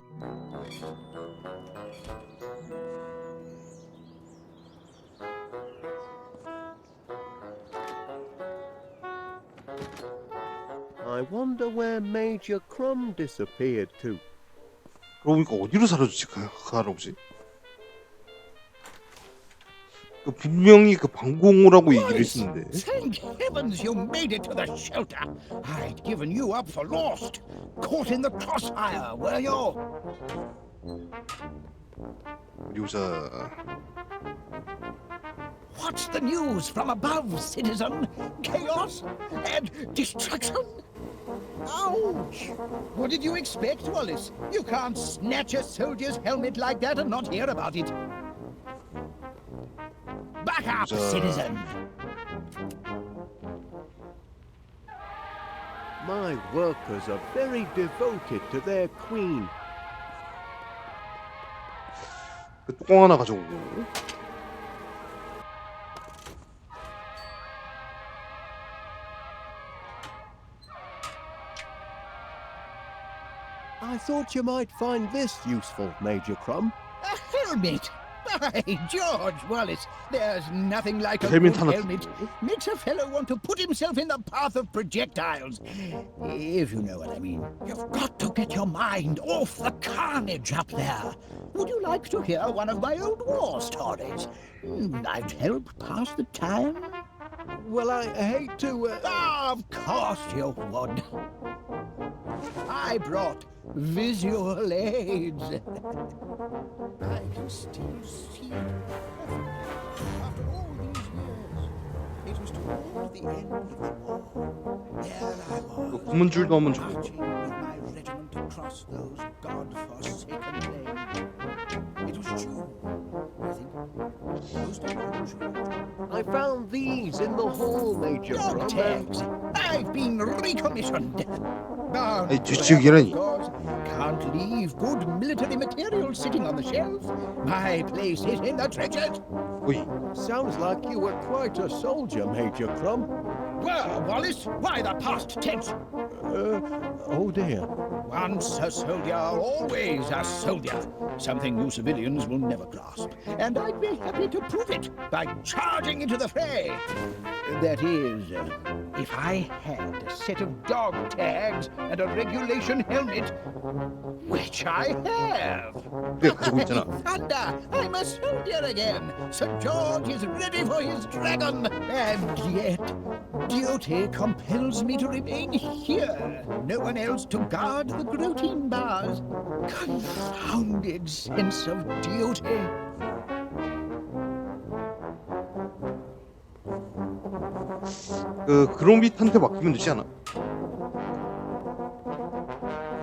I wonder where Major Crumb disappeared to. 그러고 보니까 어디로 사라졌지 그 할아버지? 그 분명히 그 방공호라고 얘기를 했었는데. Thank heavens you made it to the shelter. I'd given you up for lost. Caught in the crossfire, were you? 어디 보자. What's the news from above, citizen? Chaos and destruction? Ouch! What did you expect, Wallace? You can't snatch a soldier's helmet like that and not hear about it. Back up, citizen! My workers are very devoted to their queen. 그 뚜껑 하나 가져오고. I thought you might find this useful, Major Crumb. A helmet! By George, Wallace, there's nothing like a helmet good 하나 helmet. Makes a fellow want to put himself in the path of projectiles. If you know what I mean. You've got to get your mind off the carnage up there. Would you like to hear one of my old war stories? I'd help pass the time. Well, I hate to... Of course you would. I brought visual aids. I can still see it after all these years. It was toward the end of the war. There I was, 고문줄도 한번 줘보고. marching with my regiment across those God-forsaken plains. It was June, I think. Most of all June. I found these in the hall, Major Dog Crumb. tags! I've been recommissioned. 아니, 뒤치기라니. Can't leave good military material sitting on the shelf. My place is in the trenches. 오이. Sounds like you were quite a soldier, Major Crumb. Well, Wallace, why the past tense? Oh dear. Once a soldier, always a soldier. Something you civilians will never grasp. And I'd be happy to prove it by charging into the fray. That is, if I had a set of dog tags and a regulation helmet, which I have. 그래, 가지고 있잖아. Thunder! I'm a soldier again. St. George is ready for his dragon. And yet, duty compels me to remain here. No one else to guard the protein bars. Confounded sense of duty. 그 그로밋한테 맡기면 되지 않아?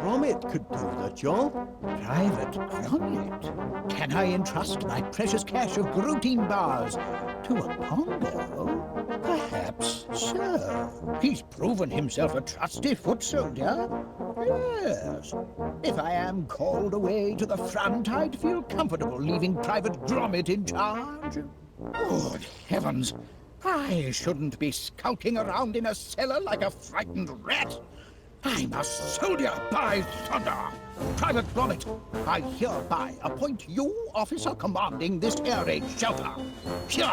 Gromit could do the job. Private Kronit? Can I entrust my precious cache of protein bars to a Pongo? Perhaps so. He's proven himself a trusty foot soldier. Yes. If I am called away to the front, I'd feel comfortable leaving Private Gromit in charge. Good heavens! I shouldn't be skulking around in a cellar like a frightened rat. I'm a soldier, by thunder! Private Gromit, I hereby appoint you officer commanding this air raid shelter. Here,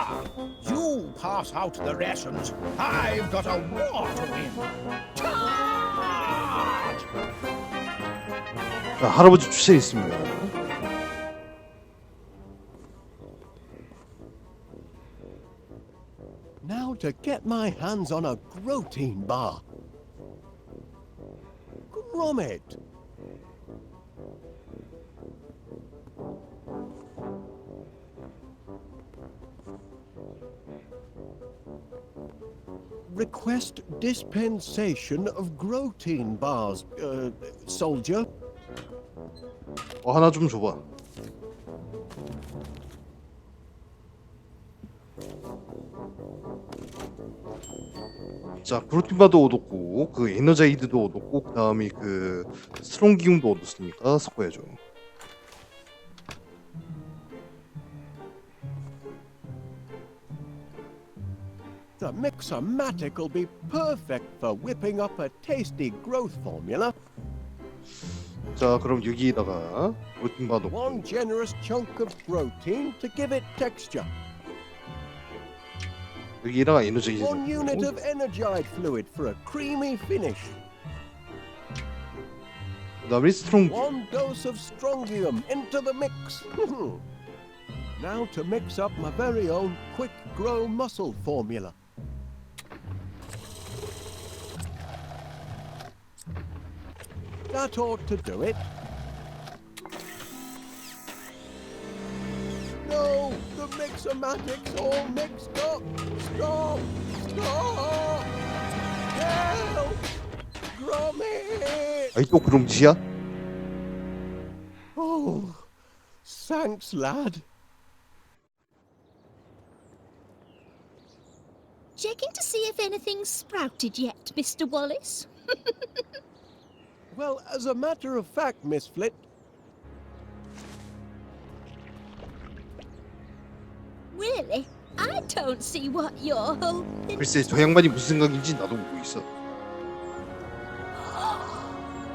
you pass out the rations. I've got a war to win. Charge! 자, 할아버지 주차에 있습니다. Now to get my hands on a protein bar. Gromit! Request dispensation of protein bars, soldier. 하나 좀 줘봐. 자, 프로틴바도 얻었고, 그 에너자이드도 얻었고, 그 다음에 그 스트롱 기운도 얻었으니까 섞어야죠. The Mixomatic will be perfect for whipping up a tasty growth formula. 자, 그럼 여기에다가 프로틴바 넣고, One generous chunk of protein to give it texture. 여기에다가 에너자이드 One unit 넣고, of energized fluid for a creamy finish. 그 다음에 스트롱 기운. One dose of strongium into the mix. Now to mix up my very own quick grow muscle formula. That ought to do it. No, The mixomatics all mixed up. Stop! Stop! Help! Gromit! 아이 또 그럼 지야? Oh, thanks, lad. Checking to see if anything's sprouted yet, Mr. Wallace? Well, as a matter of fact, Miss Flit, Really? I don't see what you're hoping. 글쎄 저 양반이 무슨 생각인지 나도 모르고 있어.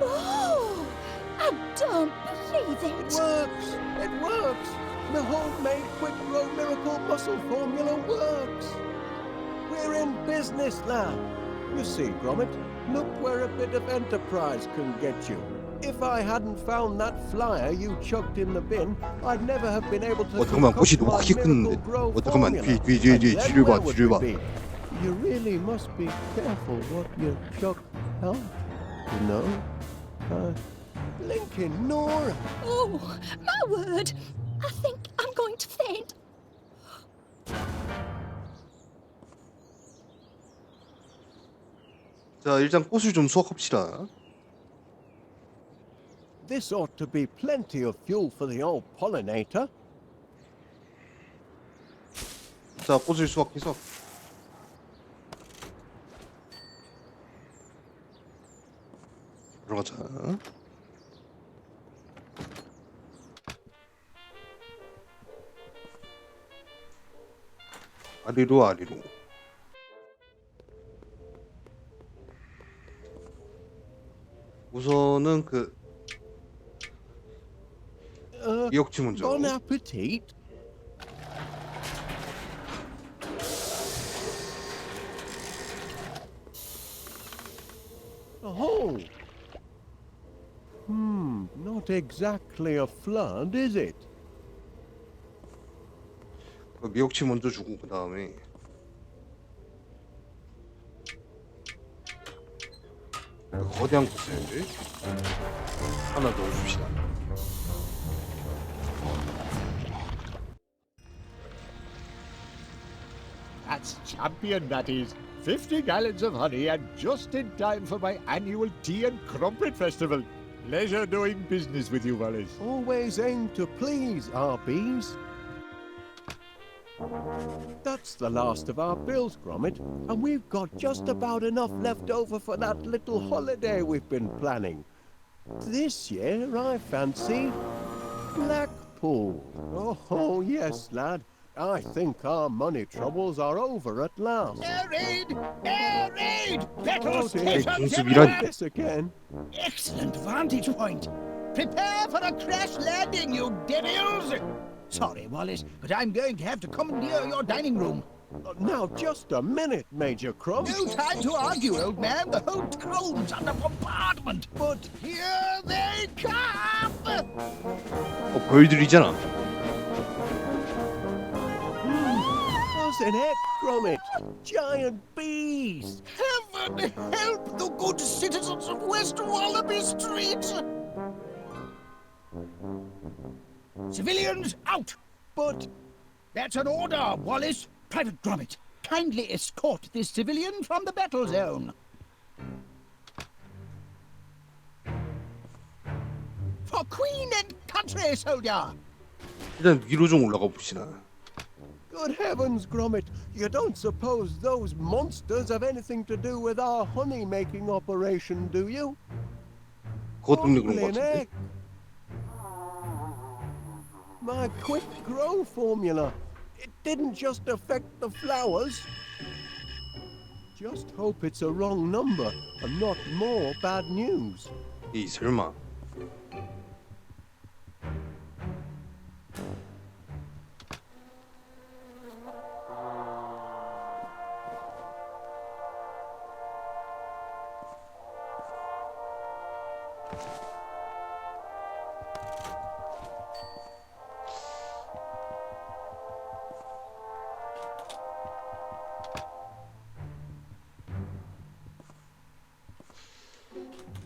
Oh, I don't believe it it. works! It works! The homemade quick grow miracle muscle formula works! We're in business, lad. You see, Gromit, look where a bit of enterprise can get you. If I hadn't found that flyer you chucked in the bin, I'd never have been able to 잠깐만 꽃이 concoct 너무 my 크게 miracle 끄는데. grow 잠깐만 formula. 뒤에 And then 뒤를 봐 where would 뒤를 we 봐. be? You really must be careful what you chuck out, you know? Blinking Nora! Oh, my word. I think I'm going to faint. 자 일단 꽃을 좀 수확합시다. This ought to be plenty of fuel for the old pollinator. 자 꽃을 수확해서 들어가자. 아래로 아래로. 우선은 그 미역치 먼저. Bon appetit. Oh. Not exactly a flood, is it? 미역치 먼저 주고 그 다음에 거대한 꽃을 하나 넣어줍시다. That's champion, that is. 50 gallons of honey and just in time for my annual tea and crumpet festival. Pleasure doing business with you, Wallace. Always aim to please our bees. That's the last of our bills, Gromit, and we've got just about enough left over for that little holiday we've been planning. This year, I fancy Blackpool. Oh, yes, lad. I think our money troubles are over at last. Air raid! Air raid! Battle Hey, stations 공습이란 everywhere! This again. Excellent vantage point. Prepare for a crash landing, you devils! Sorry, Wallace, but I'm going to have to commandeer your dining room. Now, just a minute, Major Crumb. No time to argue, old man. The whole town's under bombardment. But here they come! 벌들이잖아. Wasn't it, Gromit? Giant bees! Heaven help the good citizens of West Wallaby Street! Civilians out! But That's an order, Wallace. Private Gromit, kindly escort this civilian from the battle zone. For Queen and country, soldier! 일단 위로 좀 올라가 봅시다. good heavens, Gromit, you don't suppose those monsters have anything to do with our honey-making operation, do you? 그것 때문에 그런 것 Goblin 같은데. egg. My quick grow formula. It didn't just affect the flowers. Just hope it's a wrong number and not more bad news. 이 설마.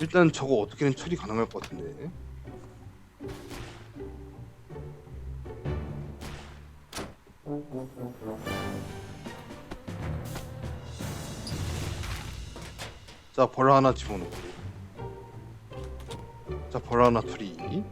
일단 저거 어떻게든 처리 가능할 것 같은데. 자, 벌 하나 집어넣고. 자, 벌 하나 투리.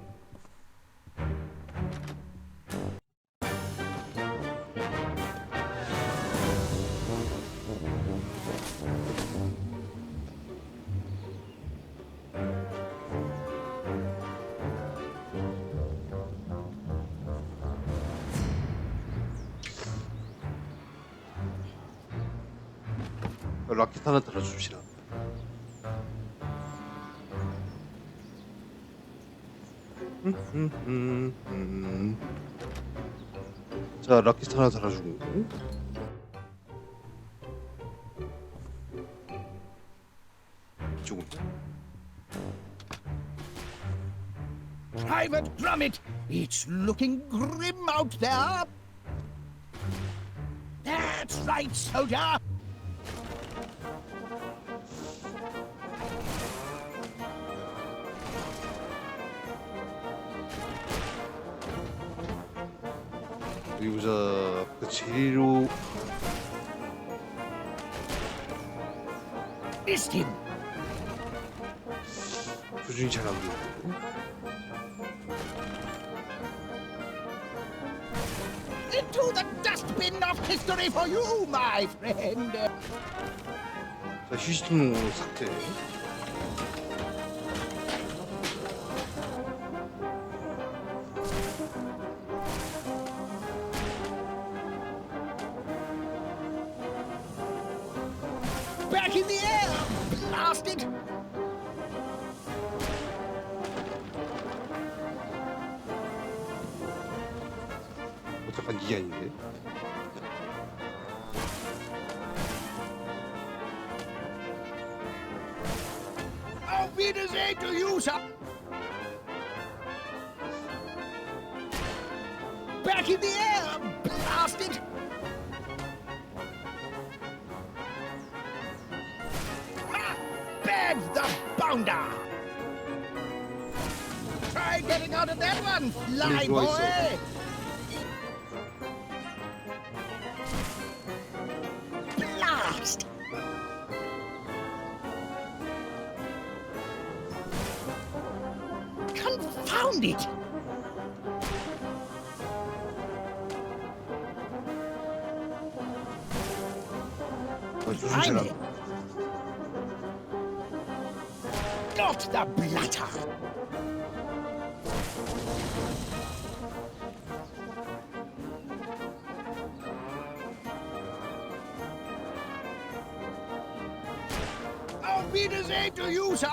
라켓 하나 달아줍시다. 자, 라켓 하나 달아주고. 이쪽으로. Private Gromit, it's looking grim out there. That's right, soldier. 그리고 자, 그 재료. Missed him. 표준이 잘 안 보이고. Into the dustbin of history for you, my friend. 자, 휴식 등록 삭제. Back in the air. Blast it. 잠깐 이게 아닌데. Auf Wiedersehen to you, sir. Back in the air. Blast it. Ha! Bag the bounder. Try getting out of that one, fly 좋아 있어. boy. Blast. Confound it. 표준 잘 Find 안. it. Not the blatter. Auf Wiedersehen to you, sir.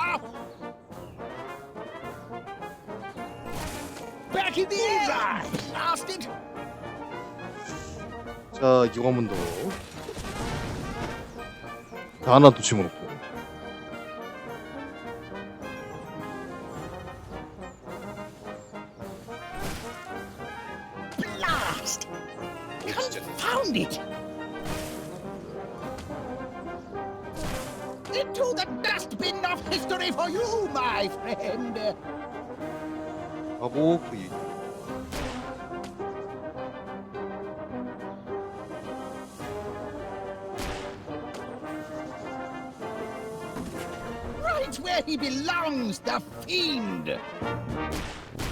Back in the air. Blast it. 자, 이거 한 번 더. 자, 하나 더 집어넣고. Blast. Confound it. Into the dustbin of history for you, my friend. 하고 그 이- Right where he belongs, the fiend!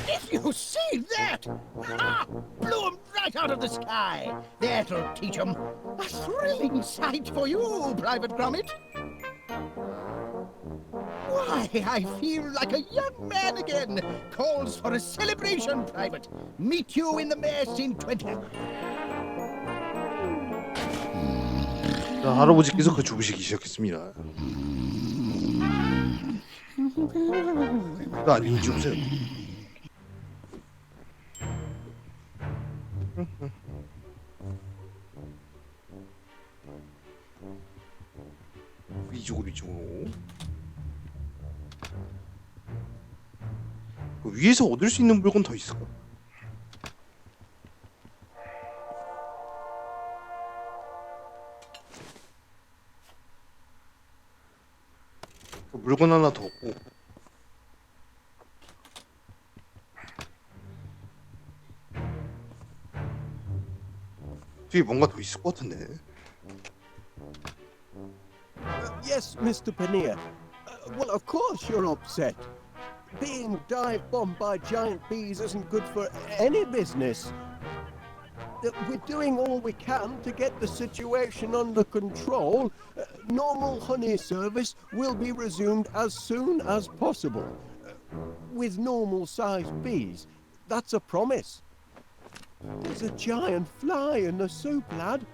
If you see that! Ha! Blew him right out of the sky! That'll teach him. A thrilling sight for you, Private Gromit. Why, I feel like a young man again. Calls for a celebration, Private. Meet you in the mess in 20. 자, 할아버지께서 그 주무시기 시작했습니다. 그거 아니면 주무세요. 이쪽으로 이쪽으로. 그 위에서 얻을 수 있는 물건 더 있을까? 그 물건 하나 더 얻고. 뒤에 뭔가 더 있을 것 같은데. Yes, Mr. Paneer. Well, of course you're upset. Being dive-bombed by giant bees isn't good for any business. We're doing all we can to get the situation under control. Normal honey service will be resumed as soon as possible. With normal-sized bees. That's a promise. There's a giant fly in the soup, lad.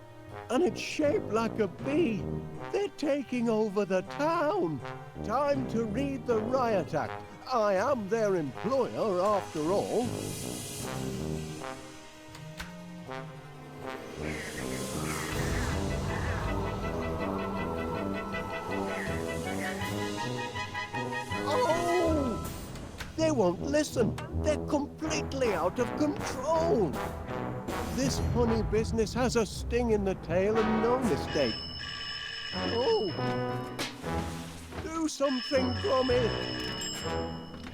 And it's shaped like a bee. They're taking over the town. Time to read the Riot Act. I am their employer, after all. Oh! They won't listen. They're completely out of control. This honey business has a sting in the tail and no mistake. Oh! Do something, Gromit!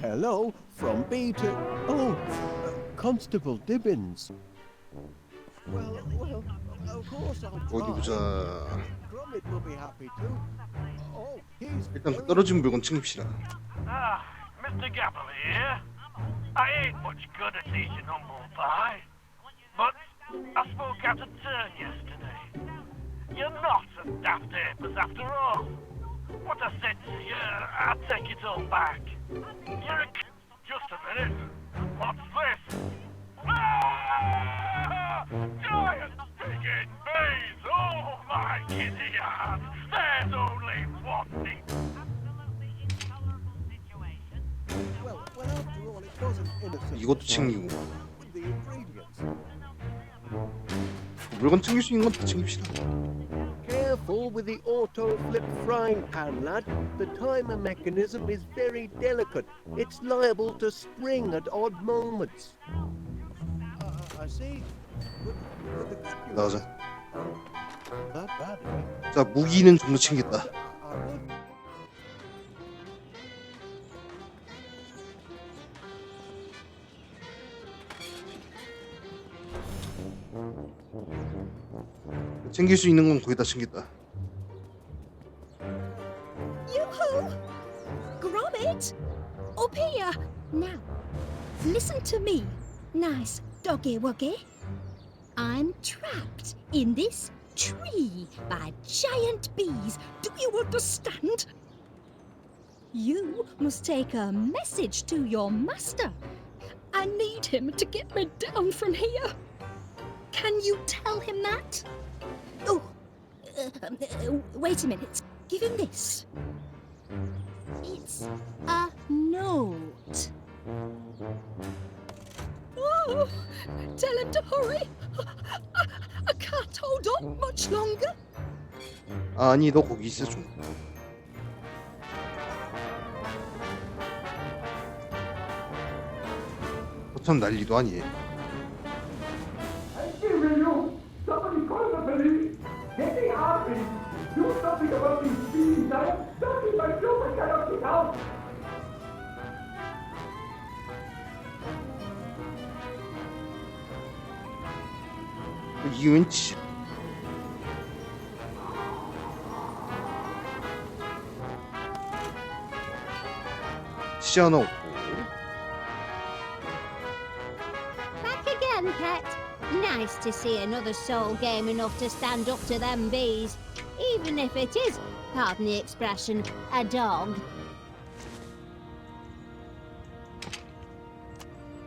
Hello, from B to... Oh, Constable Dibbins. Well, of course I'll 어디 try. 보자. Gromit will be happy too. Oh, he's 일단 그 떨어진 물건 챙깁시다. Ah, Mr. Gapple here. I ain't much good at eating humble pie, but I spoke out of turn yesterday. You're not a daft apers after all. What I said to you, I take it all back. You're a... Just a minute. What's this? Ah! Giant stinging bees! Oh, my kitty yard! There's only one thing. well, after all, it wasn't innocent. 이것도 챙기고. With the ingredients. 물건 챙길 수 있는 건 다 챙깁시다. Careful with the auto-flip frying pan, lad. The timer mechanism is very delicate. It's liable to spring at odd moments. I see. But the good news- 나가자. Not bad, eh? 자, 무기는 정도 챙겼다. I would 챙길 수 있는 건 거의 다 챙겼다. Yoo-hoo! Gromit! Up here! Now, listen to me, nice doggy-wuggy. I'm trapped in this tree by giant bees. Do you understand? You must take a message to your master. I need him to get me down from here. Can you tell him that? Oh, wait a minute. Give him this. It's a note. Oh, tell him to hurry. I can't hold on much longer. 아니, 너 거기 있어 좀. 보통 난리도 아니에요. I'm giving you! Somebody call the police! Get the army! Do something about these bees! I am stuck in my room and cannot get out! 이게 왠지 치 하나 없고. Back again, pet. Nice to see another soul game enough to stand up to them bees. Even if it is, pardon the expression, a dog.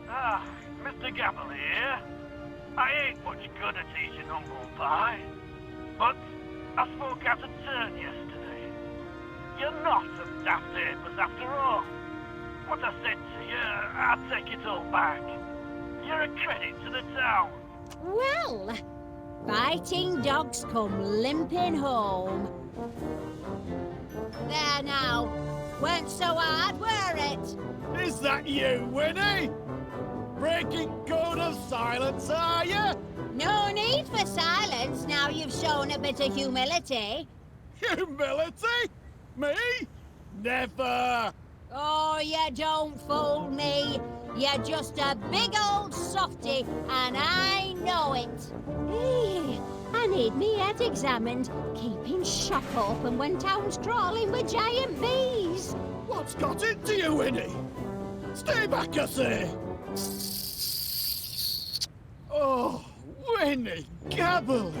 Ah, Mr. Gapple here. I ain't much good at eating humble pie, but I spoke out of turn yesterday. You're not a daft apers after all. What I said to you, I take it all back. You're a credit to the town. Well, fighting dogs come limping home. There now. Weren't so hard, were it? Is that you, Winnie? Breaking code of silence, are you? No need for silence now you've shown a bit of humility. Humility? Me? Never. Oh, you don't fool me. You're just a big old softy, and I know it. Eh, and need me head examined, keeping shop open when town's crawling with giant bees. What's got into you, Winnie? Stay back, I say! Oh, Winnie, gabble!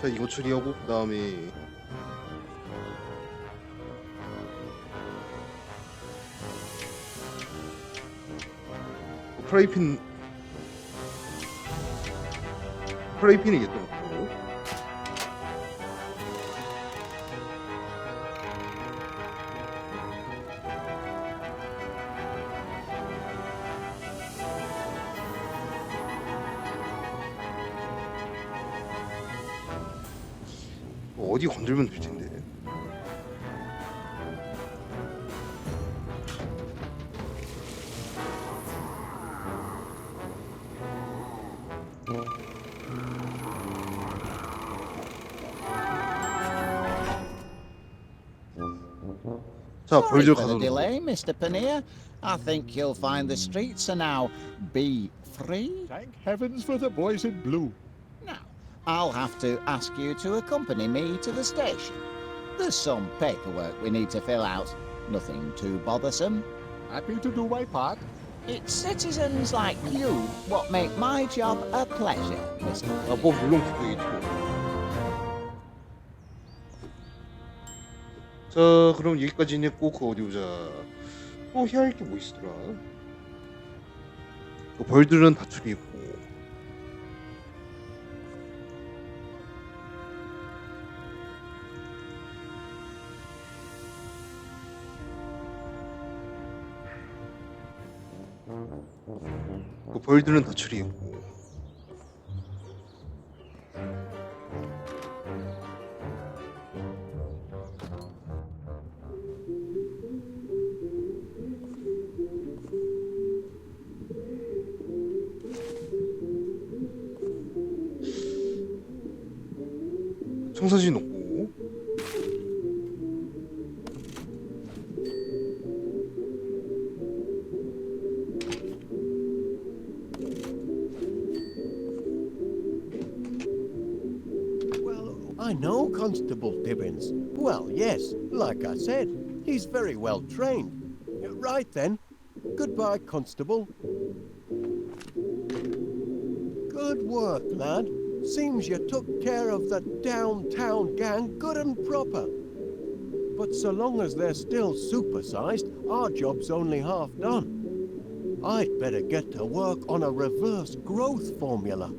자, 이거 처리하고 그 다음에 프라이팬이 있던 거. 어디 건들면 될 텐데. 자, Sorry 벌들 for the 가서 delay, Mr. Paneer. I think you'll find the streets are now bee-free. Thank heavens for the boys in blue. Now, I'll have to ask you to accompany me to the station. There's some paperwork we need to fill out. Nothing too bothersome. Happy to do my part. It's citizens like you what make my job a pleasure, Mr. 아, 뭐 물론 그거겠죠. 자, 그럼 여기까지 했고 그 어디 보자. 또 해야 할 게 뭐 있더라. 그 벌들은 다 처리했고. 그 벌들은 다 처리했고. 청사진 놓고. Well, I know Constable Tibbins. Well, yes, like I said, he's very well trained. Right then. Goodbye, Constable. Good work, lad. Seems you took care of the downtown gang good and proper. But so long as they're still supersized, our job's only half done. I'd better get to work on a reverse growth formula.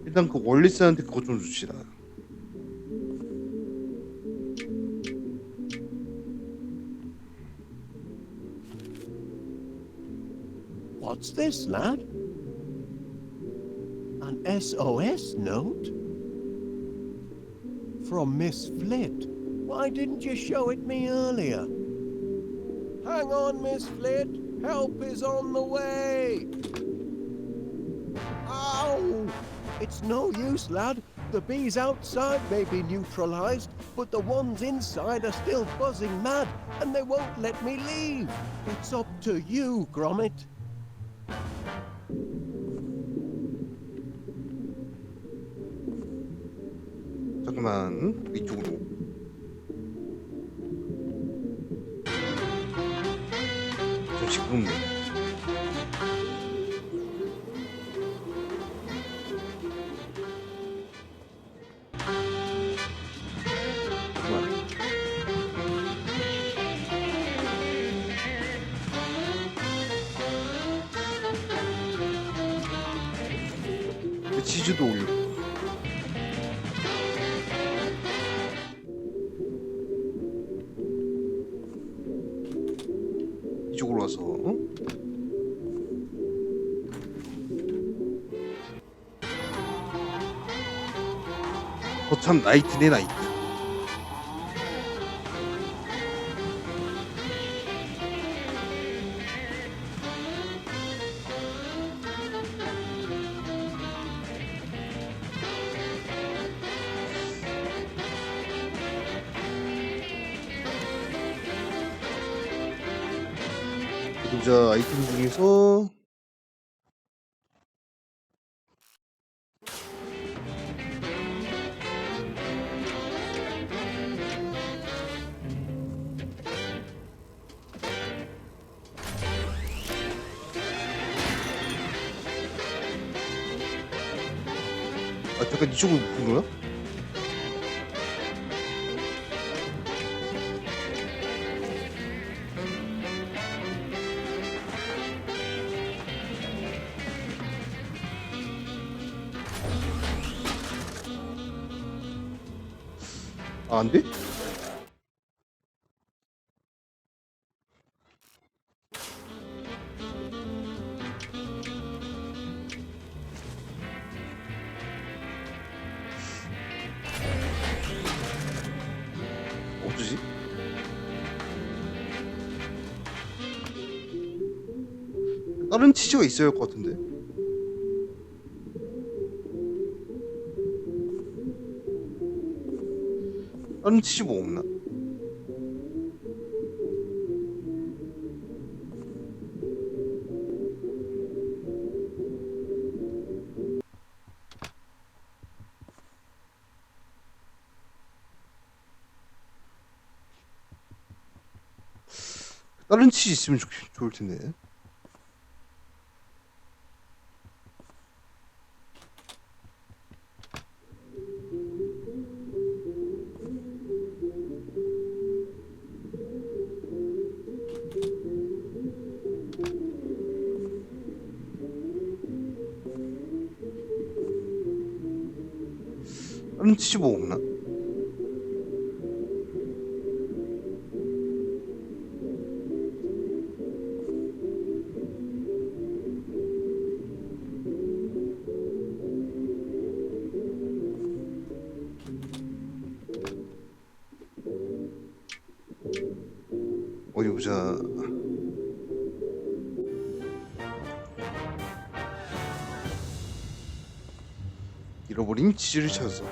일단 그 월리스한테 그거 좀 줍시다. What's this, lad? An SOS note? From Miss Flit. Why didn't you show it me earlier? Hang on, Miss Flit. Help is on the way. Ow! It's no use, lad. The bees outside may be neutralized, but the ones inside are still buzzing mad, and they won't let me leave. It's up to you, Gromit. 잠깐만, 이쪽으로. 좀 시끄럽네. 잠깐만. 치즈도 올려. 이쪽으로 와서. 참 나이트네, 나이트. 보자, 아이템 중에서 잠깐 이쪽으로 무슨 거야? 아, 안 돼? 어쩌지? 다른 치즈가 있어야 할 것 같은데. 다른 치즈 뭐 없나? 다른 치즈 있으면 좋을 텐데. 다른 치즈 뭐 없나? 어디 보자. 잃어버린 치즈를 찾았어.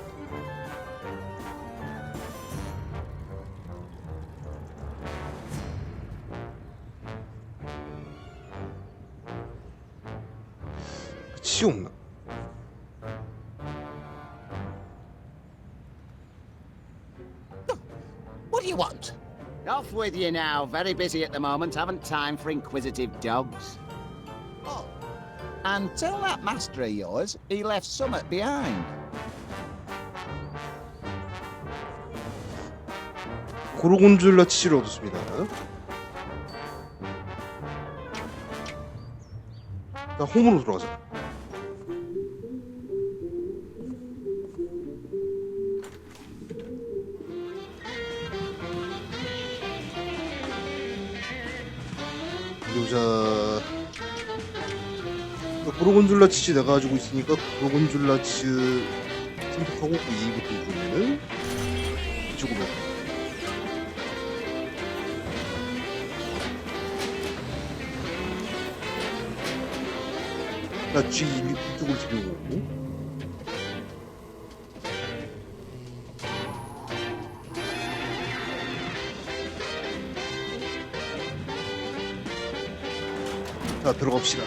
치즈 없나? What do you want? Off with you now. Very busy at the moment. Haven't time for inquisitive dogs. Oh. And tell that master of yours he left something behind. 고르곤졸라 치즈를 얻었습니다. 자, 홈으로 돌아가자. 보자. 고르곤졸라 치즈 내가 가지고 있으니까 고르곤졸라 치즈 선택하고 그 2부터 이번에는 이쪽으로. 나 G 이쪽으로 데려오고. 자, 들어갑시다.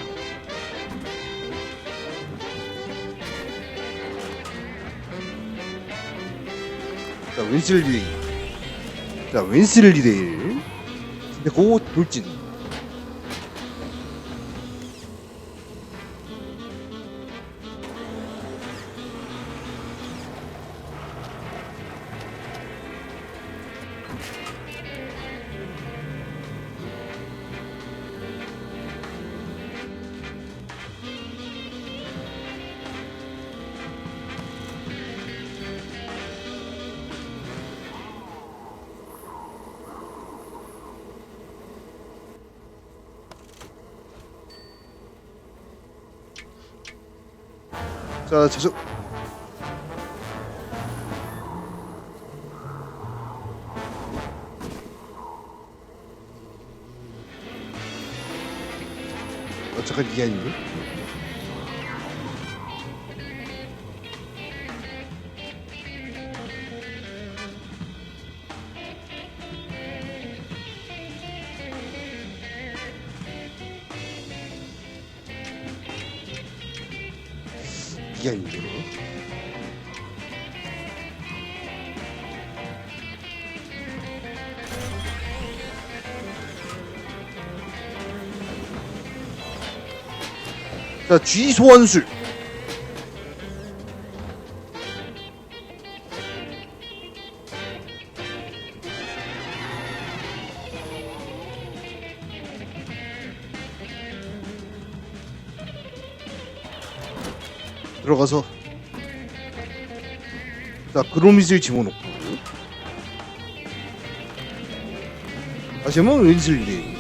자, 웬슬리. 자, 웬슬리데일. 근데 그거 돌진. 자, 저쪽. 잠깐 이게 아닌데? 이게 아닌데? 자, G 소환술. 들어가서 자 그로밋을 집어넣고 다시 한번 윈슬리.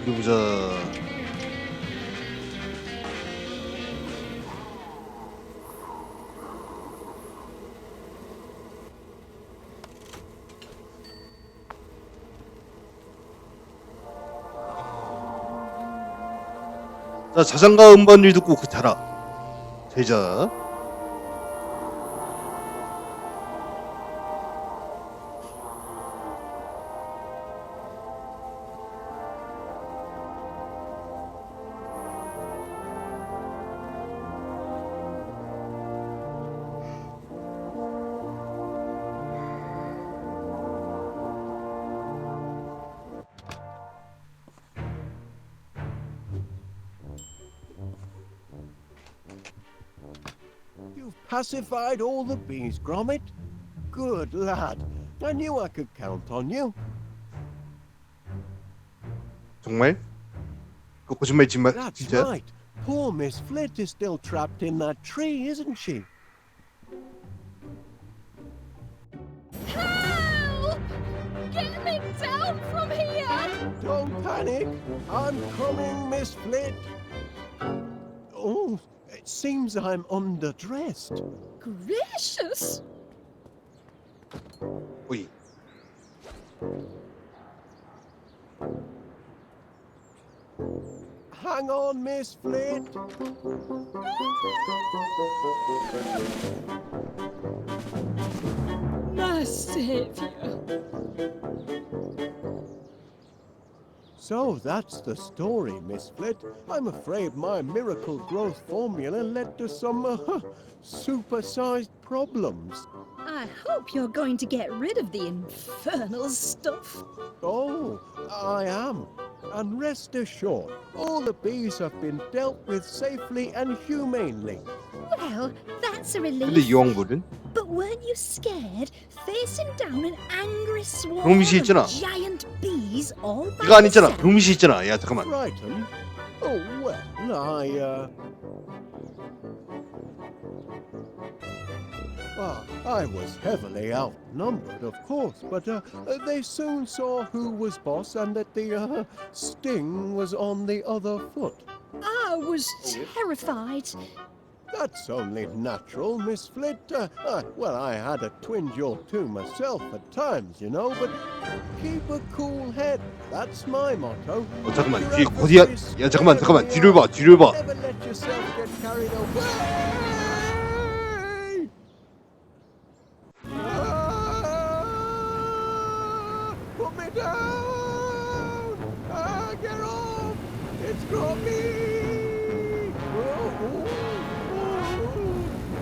어디 보자. 자 자장가 음반을 듣고 그 자라 제자. You've pacified all the bees, Gromit. Good lad. I knew I could count on you. 정말? 그 거짓말 That's 진짜? right. Poor Miss Flit is still trapped in that tree, isn't she? Help! Get me down from here! Don't panic. I'm coming, Miss Flit. Oh, it seems I'm underdressed. Gracious! 오이. Hang on, Miss Flit. My saviour! So that's the story, Miss Flit. I'm afraid my miracle growth formula led to some supersized problems. I hope you're going to get rid of the infernal stuff. Oh, I am. And rest assured, all the bees have been dealt with safely and humanely. Well, that's a 근데 relief. 여왕벌은? But weren't you scared facing down an angry swarm 그로밋이 있잖아. of giant bees all by 이거 아니잖아. yourself? 그로밋이 있잖아. 야 잠깐만. Frightened? Oh, well, I was heavily outnumbered, of course, but they soon saw who was boss and that the sting was on the other foot. I was terrified. That's only natural, Miss Flit. Well, I had a twinge or two myself at times, you know, but keep a cool head. That's my motto. 잠깐만 Your 뒤에 거디야. adversaries 야 잠깐만 scare 뒤를 me 봐 뒤를 봐. Never let yourself get carried away. Put me down. Get off. It's got me.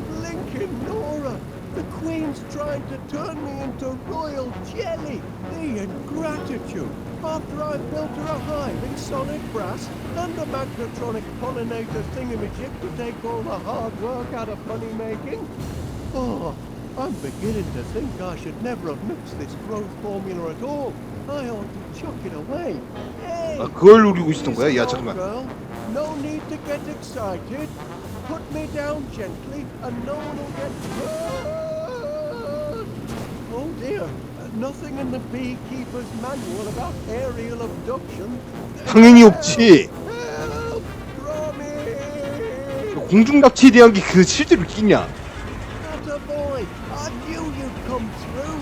Blinking Nora. The Queen's trying to turn me into royal jelly. The ingratitude. After I built her a hive in solid brass and a magnetronic pollinator thingamajig to take all the hard work out of honey making. Oh, I'm beginning to think I should never have mixed this growth formula at all. I ought to chuck it away. Hey, 아 그걸 노리고 있었던 거야? 야 little 잠깐만. girl, no need to get excited. Put me down gently and no one will get hurt. Oh dear, nothing in the beekeeper's manual about aerial abduction. 당연히 없지. Help! Gromit! 공중 납치에 대한 게 그 실제로 있겠냐? Not a boy! I knew you'd come through!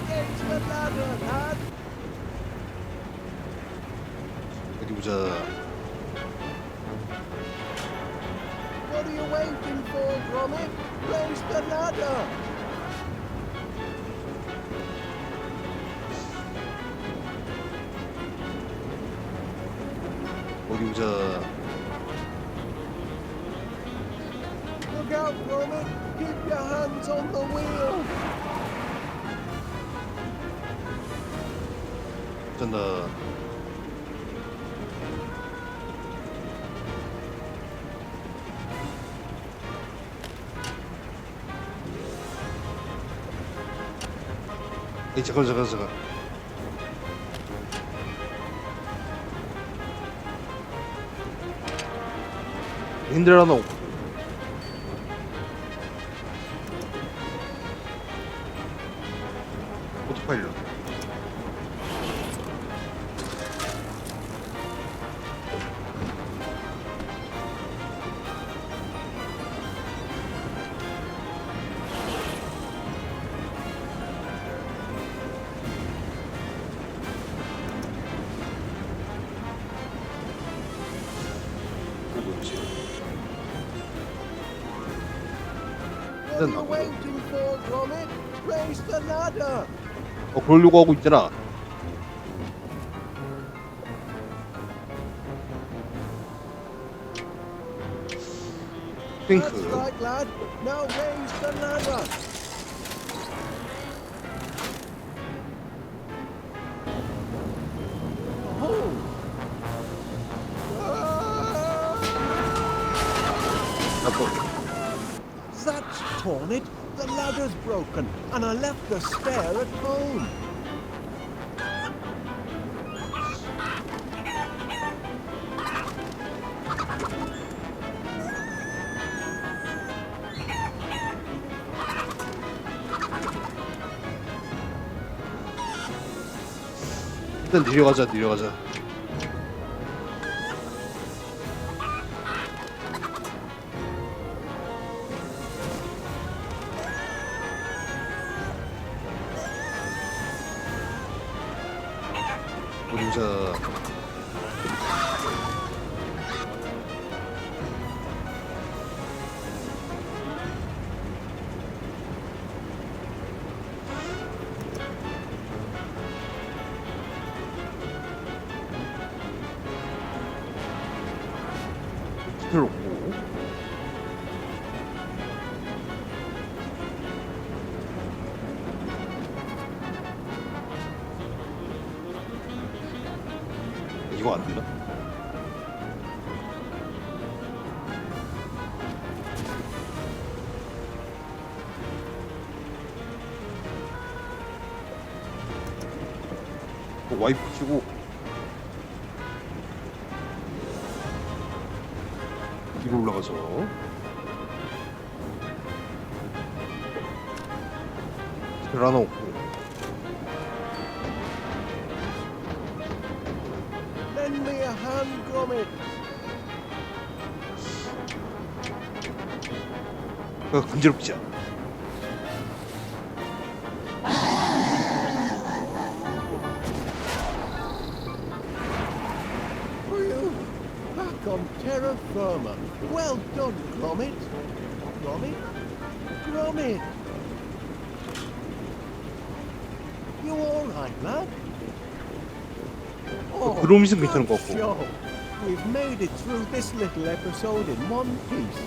Get to the ladder, lad! 어디 보자. What are you waiting for, Gromit? Raise the ladder! 어디 보자. Look out, Gromit! Keep your hands on the wheel! 어쩐다. 에이 잠깐. 핸들 하나 없고. 오토파일럿. 뭐지? What are you waiting for, Gromit? Raise the ladder. 그러려고 하고 있잖아. That's 핑크. right, lad. Now raise the ladder. Oh. That's torn it. The ladder's broken, and I left the spare at home. 일단 내려가자. 보자. 필요 없고. 이거 안 되나? 와이프 키고 위로 올라가서 별 하나 없고. Lend me a hand, Gromit. 간지럽지 않아. Phew. Back on terra firma. Well done, Gromit. Gromit. You all right, lad? 그로밋은 괜찮은 것 같고. sure. We've made it through this little episode in one piece.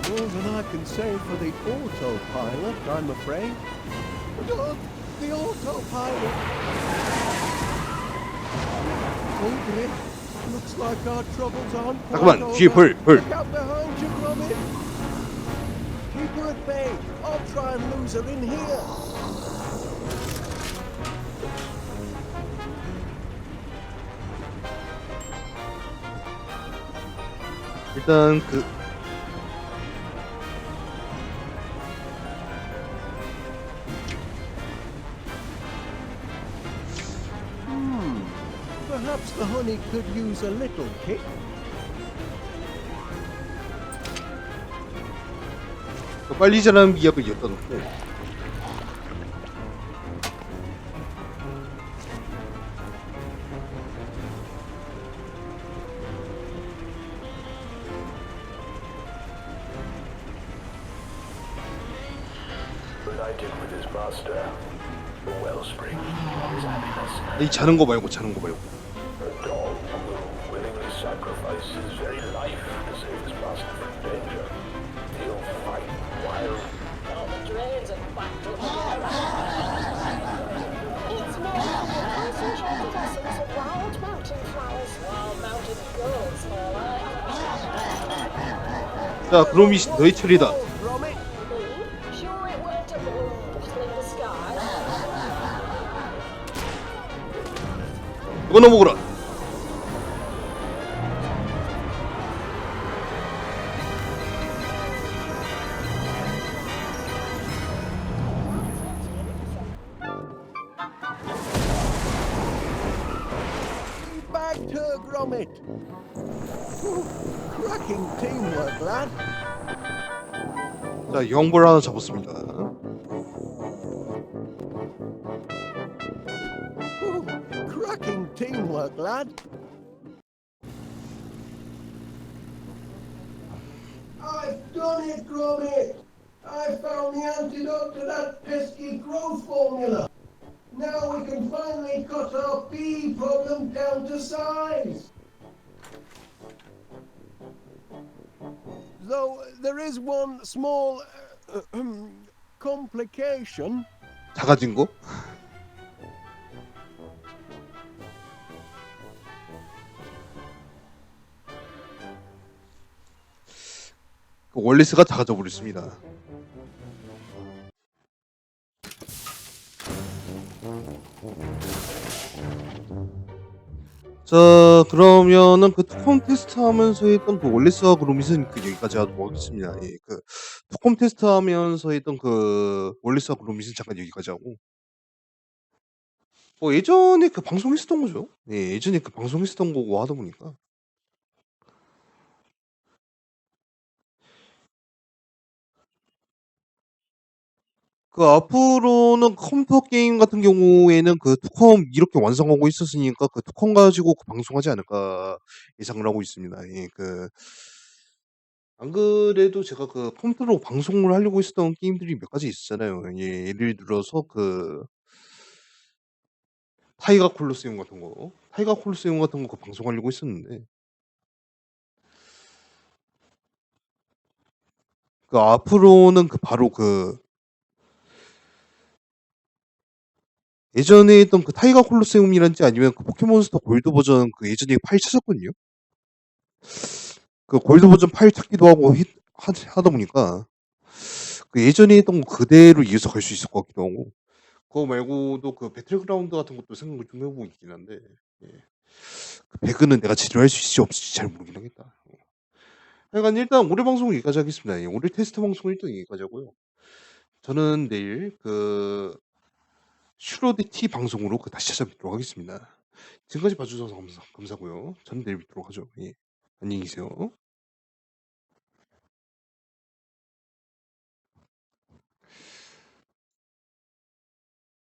More than I can say for the autopilot, I'm afraid. The autopilot. Oh dear. Looks like our troubles aren't quite 잠깐만, over. 뒤에 벌. Look out behind you, Gromit. Keep her at bay. I'll try and lose her in here. 일단 Perhaps the honey could use a little kick. 빨리 자라는 미약을 여기다 놓고. United with his master, the wellspring of his happiness. 이 자는 거 말고. A dog will willingly sacrifice his very life to save his master from danger. He'll fight wild. All the dreads are backed up together. It's more like a concentrated essence of wild mountain flowers. Wild mountain goats, more like. 자, 그로밋 너의 차례다. Gromit. Me? Sure it weren't a balloon bottling the sky. 이거나 먹어라. Back to Gromit. Cracking teamwork, lad. 자, 영볼 하나 잡았습니다. Cracking teamwork, lad. I've done it, Gromit. I found the antidote to that pesky growth formula. Now we can finally cut our bee problem down to size. Though there is one small complication. 작아진 거? 그 월레스가 작아져 버렸습니다. 자, 그러면은 그 투컴 테스트 하면서 했던 그 월레스와 그로밋은 그 여기까지 하도록 하겠습니다. 예, 그 투컴 테스트 하면서 했던 그 월레스와 그로밋은 잠깐 여기까지 하고, 뭐 예전에 그 방송했었던 거죠. 예, 예전에 그 방송했었던 거고 하다 보니까. 그 앞으로는 컴퓨터 게임 같은 경우에는 그 투컴 이렇게 완성하고 있었으니까 그 투컴 가지고 그 방송하지 않을까 예상을 하고 있습니다. 예, 그 안 그래도 제가 그 컴퓨터로 방송을 하려고 했었던 게임들이 몇 가지 있었잖아요. 예, 예를 들어서 그 타이거 콜로세움 같은 거, 타이거 콜로세움 같은 거 그 방송하려고 했었는데, 그 앞으로는 그 바로 그 예전에 했던 그 타이거 콜로세움이란지 아니면 그 포켓몬스터 골드 버전 그 예전에 파일 찾았거든요. 그 골드 버전 파일 찾기도 하고 하다 보니까 그 예전에 했던 거 그대로 이어서 갈 수 있을 것 같기도 하고, 그거 말고도 그 배틀그라운드 같은 것도 생각을 좀 해보고 있긴 한데, 예. 그 배그는 내가 제대로 할 수 있을지 없을지 잘 모르긴 하겠다. 하여간 일단 올해 방송은 여기까지 하겠습니다. 예, 올해 테스트 방송은 일단 여기까지 하고요. 저는 내일 그 슈로데 T 방송으로 그 다시 찾아뵙도록 하겠습니다. 지금까지 봐주셔서 감사고요. 저는 내일 뵙도록 하죠. 예. 안녕히 계세요.